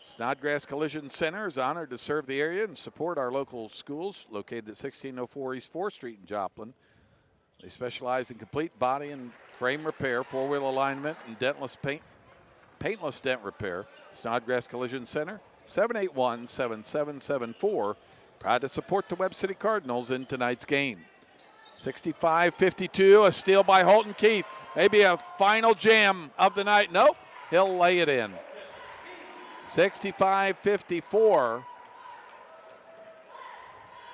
Snodgrass Collision Center is honored to serve the area and support our local schools located at 1604 East 4th Street in Joplin. They specialize in complete body and frame repair, four-wheel alignment, and paintless dent repair. Snodgrass Collision Center, 781-7774. Proud to support the Webb City Cardinals in tonight's game. 65-52, a steal by Holton Keith. Maybe a final jam of the night. Nope, he'll lay it in. 65-54.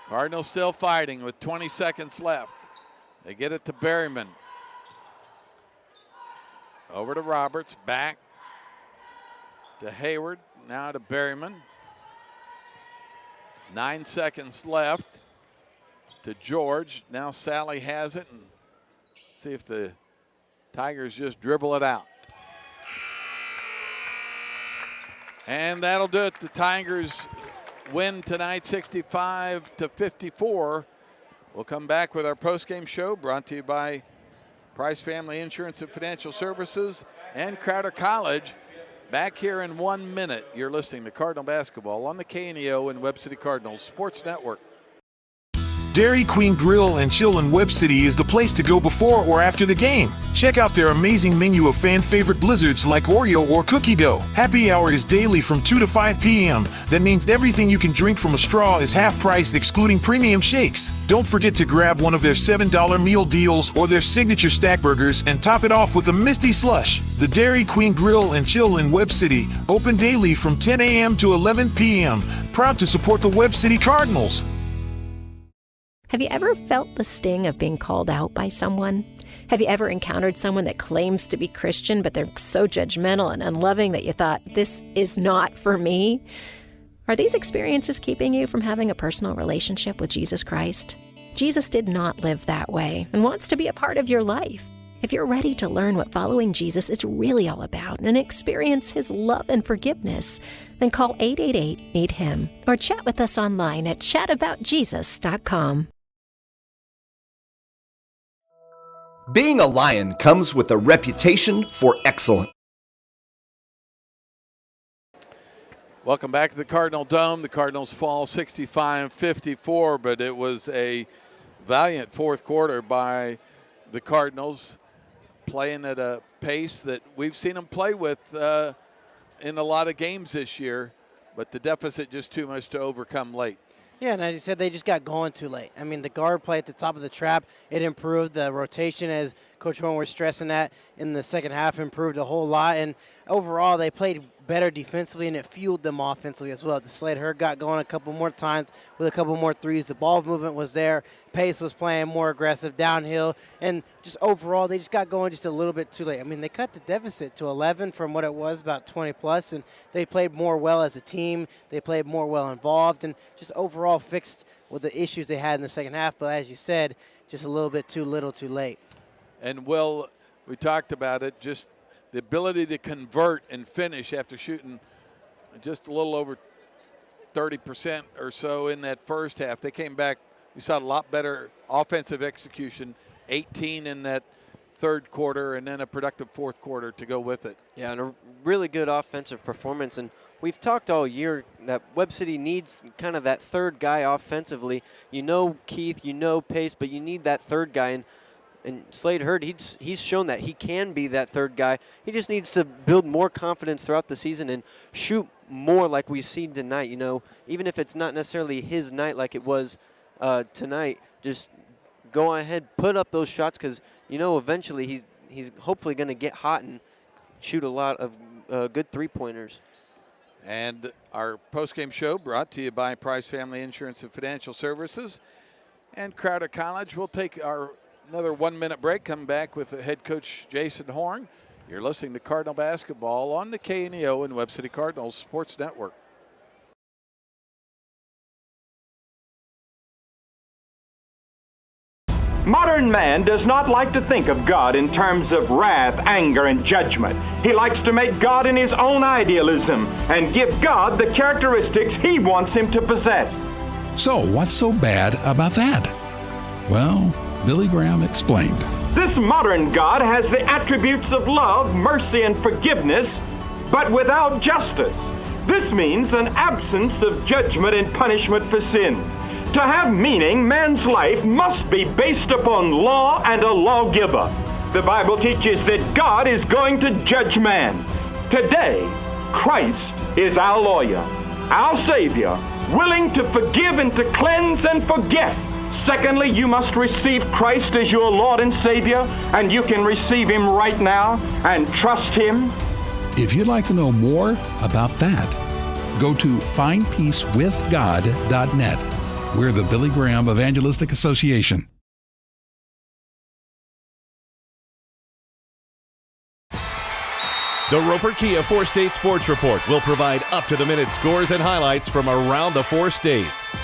Cardinals still fighting with 20 seconds left. They get it to Berryman. Over to Roberts, back to Hayward, now to Berryman. 9 seconds left to George. Now Sally has it, and see if the Tigers just dribble it out. And that'll do it. The Tigers win tonight 65-54. We'll come back with our postgame show brought to you by Price Family Insurance and Financial Services and Crowder College. Back here in 1 minute. You're listening to Cardinal Basketball on the KNEO and Webb City Cardinals Sports Network. Dairy Queen Grill and Chill in Webb City is the place to go before or after the game. Check out their amazing menu of fan-favorite blizzards like Oreo or cookie dough. Happy hour is daily from 2 to 5 p.m. That means everything you can drink from a straw is half price, excluding premium shakes. Don't forget to grab one of their $7 meal deals or their signature stack burgers and top it off with a Misty Slush. The Dairy Queen Grill and Chill in Webb City, open daily from 10 a.m. to 11 p.m. Proud to support the Webb City Cardinals. Have you ever felt the sting of being called out by someone? Have you ever encountered someone that claims to be Christian, but they're so judgmental and unloving that you thought, this is not for me? Are these experiences keeping you from having a personal relationship with Jesus Christ? Jesus did not live that way and wants to be a part of your life. If you're ready to learn what following Jesus is really all about and experience his love and forgiveness, then call 888-NEED-HIM or chat with us online at chataboutjesus.com. Being a Lion comes with a reputation for excellence. Welcome back to the Cardinal Dome. The Cardinals fall 65-54, but it was a valiant fourth quarter by the Cardinals, playing at a pace that we've seen them play with in a lot of games this year, but the deficit just too much to overcome late. Yeah, and as you said, they just got going too late. I mean, the guard play at the top of the trap, it improved. The rotation, as Coach Horn was stressing that, in the second half improved a whole lot. And overall, they played better defensively, and it fueled them offensively as well. The Slade Hurd got going a couple more times with a couple more threes. The ball movement was there. Pace was playing more aggressive downhill. And just overall, they just got going just a little bit too late. I mean, they cut the deficit to 11 from what it was, about 20-plus, and they played more well as a team. They played more well involved and just overall fixed with the issues they had in the second half. But as you said, just a little bit too little too late. And, Will, we talked about it, just the ability to convert and finish after shooting just a little over 30% or so in that first half. They came back. We saw a lot better offensive execution, 18 in that third quarter, and then a productive fourth quarter to go with it. Yeah, and a really good offensive performance. And we've talked all year that Webb City needs kind of that third guy offensively. You know Keith, you know Pace, but you need that third guy. And Slade Hurd, he's shown that he can be that third guy. He just needs to build more confidence throughout the season and shoot more like we've seen tonight. You know, even if it's not necessarily his night like it was tonight, just go ahead, put up those shots because, you know, eventually he's hopefully going to get hot and shoot a lot of good three-pointers. And our postgame show brought to you by Price Family Insurance and Financial Services and Crowder College. We'll take another 1 minute break, come back with head coach Jason Horn. You're listening to Cardinal Basketball on the KNEO and Webb City Cardinals Sports Network. Modern man does not like to think of God in terms of wrath, anger, and judgment. He likes to make God in his own idealism and give God the characteristics he wants him to possess. So, what's so bad about that? Well, Billy Graham explained. This modern God has the attributes of love, mercy, and forgiveness, but without justice. This means an absence of judgment and punishment for sin. To have meaning, man's life must be based upon law and a lawgiver. The Bible teaches that God is going to judge man. Today, Christ is our lawyer, our Savior, willing to forgive and to cleanse and forget. Secondly, you must receive Christ as your Lord and Savior, and you can receive Him right now and trust Him. If you'd like to know more about that, go to findpeacewithgod.net. We're the Billy Graham Evangelistic Association. The Roper Kia 4-State Sports Report will provide up-to-the-minute scores and highlights from around the 4 states.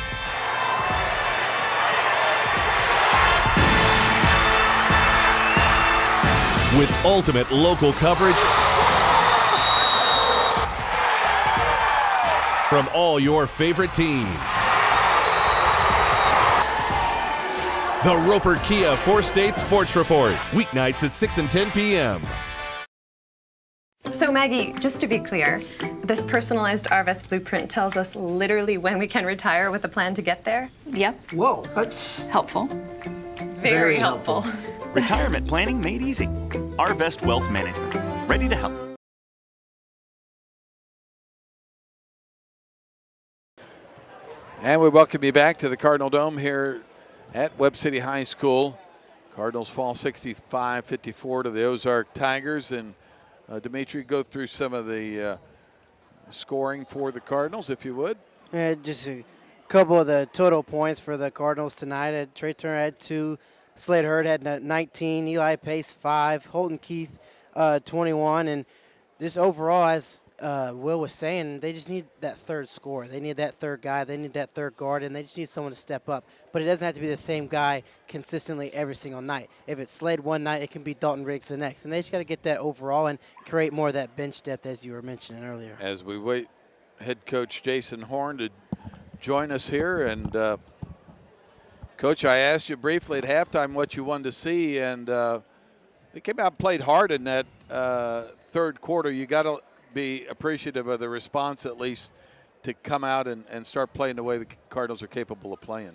With ultimate local coverage from all your favorite teams. The Roper Kia 4-State Sports Report, weeknights at 6 and 10 p.m. So Maggie, just to be clear, this personalized RVest blueprint tells us literally when we can retire with a plan to get there? Yep. Whoa, that's helpful. Very helpful. Retirement planning made easy. RVest Wealth Management, ready to help. And we welcome you back to the Cardinal Dome here at Webb City High School. Cardinals fall 65-54 to the Ozark Tigers. And Dimitri, go through some of the scoring for the Cardinals, if you would. Just a couple of the total points for the Cardinals tonight. Trey Turner had 2. Slade Hurd had 19. Eli Pace 5. Holton Keith 21. And just overall, as Will was saying, they just need that third scorer. They need that third guy. They need that third guard, and they just need someone to step up. But it doesn't have to be the same guy consistently every single night. If it's Slade one night, it can be Dalton Riggs the next. And they just got to get that overall and create more of that bench depth, as you were mentioning earlier. As we wait, head coach Jason Horn to join us here. And, Coach, I asked you briefly at halftime what you wanted to see, and they came out and played hard in that third quarter. You got to be appreciative of the response, at least, to come out and start playing the way the Cardinals are capable of playing.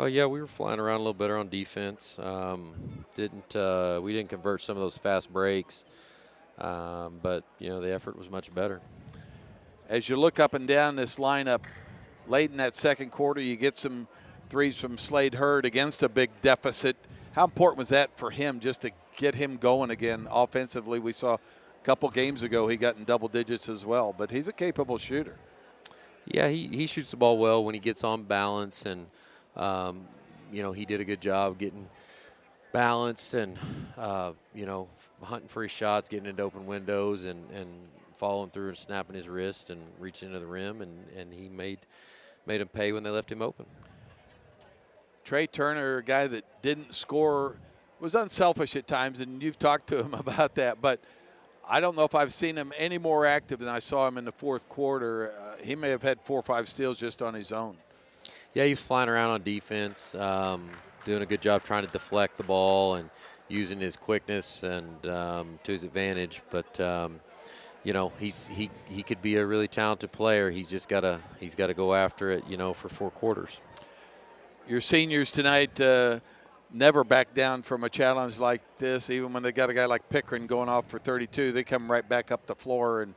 Yeah, we were flying around a little better on defense. We didn't convert some of those fast breaks, but the effort was much better. As you look up and down this lineup, late in that second quarter, you get some threes from Slade Hurd against a big deficit. How important was that for him just to get him going again offensively? We saw a couple games ago he got in double digits as well, but he's a capable shooter. Yeah, he shoots the ball well when he gets on balance, and he did a good job getting balanced and hunting for his shots, getting into open windows, and following through and snapping his wrist and reaching into the rim, and he made him pay when they left him open. Trey Turner, a guy that didn't score, was unselfish at times, and you've talked to him about that, but I don't know if I've seen him any more active than I saw him in the fourth quarter. He may have had 4 or 5 steals just on his own. Yeah, he's flying around on defense, doing a good job trying to deflect the ball and using his quickness and to his advantage. But he could be a really talented player. He's got to go after it, for 4 quarters. Your seniors tonight never back down from a challenge like this. Even when they got a guy like Pickering going off for 32, they come right back up the floor. And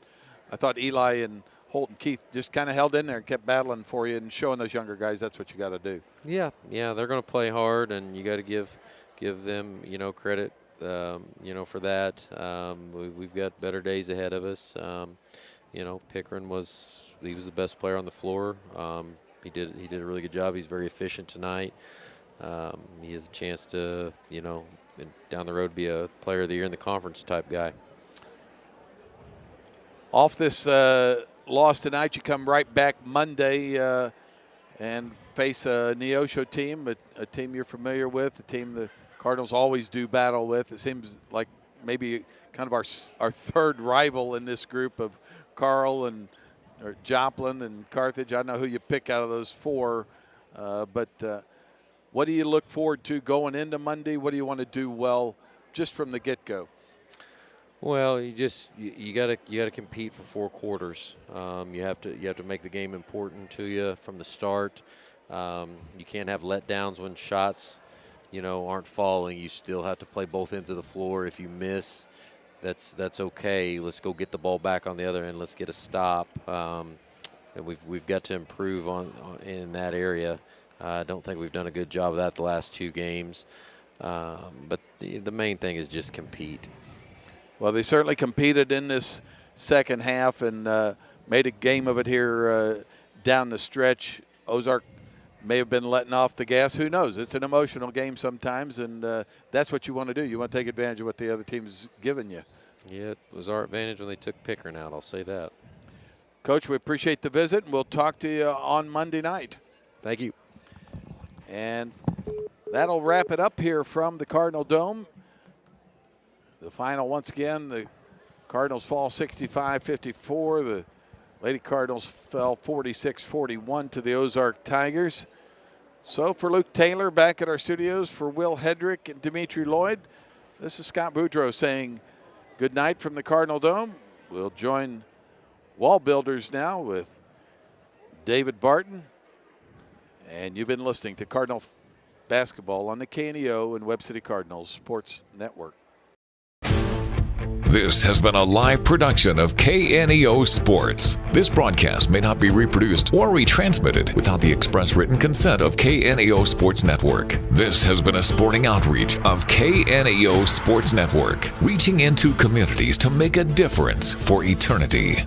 I thought Eli and Holton Keith just kind of held in there and kept battling for you and showing those younger guys that's what you got to do. Yeah, they're going to play hard, and you got to give them credit for that. We've got better days ahead of us. Pickering was the best player on the floor. He did a really good job. He's very efficient tonight. He has a chance to, down the road be a player of the year in the conference type guy. Off this loss tonight, you come right back Monday and face a Neosho team, a team you're familiar with, a team the Cardinals always do battle with. It seems like maybe kind of our third rival in this group of Carl and Joplin and Carthage. I don't know who you pick out of those 4, but what do you look forward to going into Monday? What do you want to do well just from the get-go? Well, you gotta compete for 4 quarters. You have to make the game important to you from the start. You can't have letdowns when shots, aren't falling. You still have to play both ends of the floor. If you miss, that's okay. Let's go get the ball back on the other end. Let's get a stop. And we've got to improve in that area. I don't think we've done a good job of that the last 2 games. But the main thing is just compete. Well, they certainly competed in this second half and made a game of it here down the stretch. Ozark may have been letting off the gas. Who knows? It's an emotional game sometimes, and that's what you want to do. You want to take advantage of what the other team's given you. Yeah, it was our advantage when they took Pickering out, I'll say that. Coach, we appreciate the visit, and we'll talk to you on Monday night. Thank you. And that'll wrap it up here from the Cardinal Dome. The final, once again, the Cardinals fall 65-54. The Lady Cardinals fell 46-41 to the Ozark Tigers. So for Luke Taylor back at our studios, for Will Hedrick and Dimitri Lloyd, this is Scott Boudreau saying good night from the Cardinal Dome. We'll join Wall Builders now with David Barton. And you've been listening to Cardinal Basketball on the KNEO and Webb City Cardinals Sports Network. This has been a live production of KNEO Sports. This broadcast may not be reproduced or retransmitted without the express written consent of KNEO Sports Network. This has been a sporting outreach of KNEO Sports Network, reaching into communities to make a difference for eternity.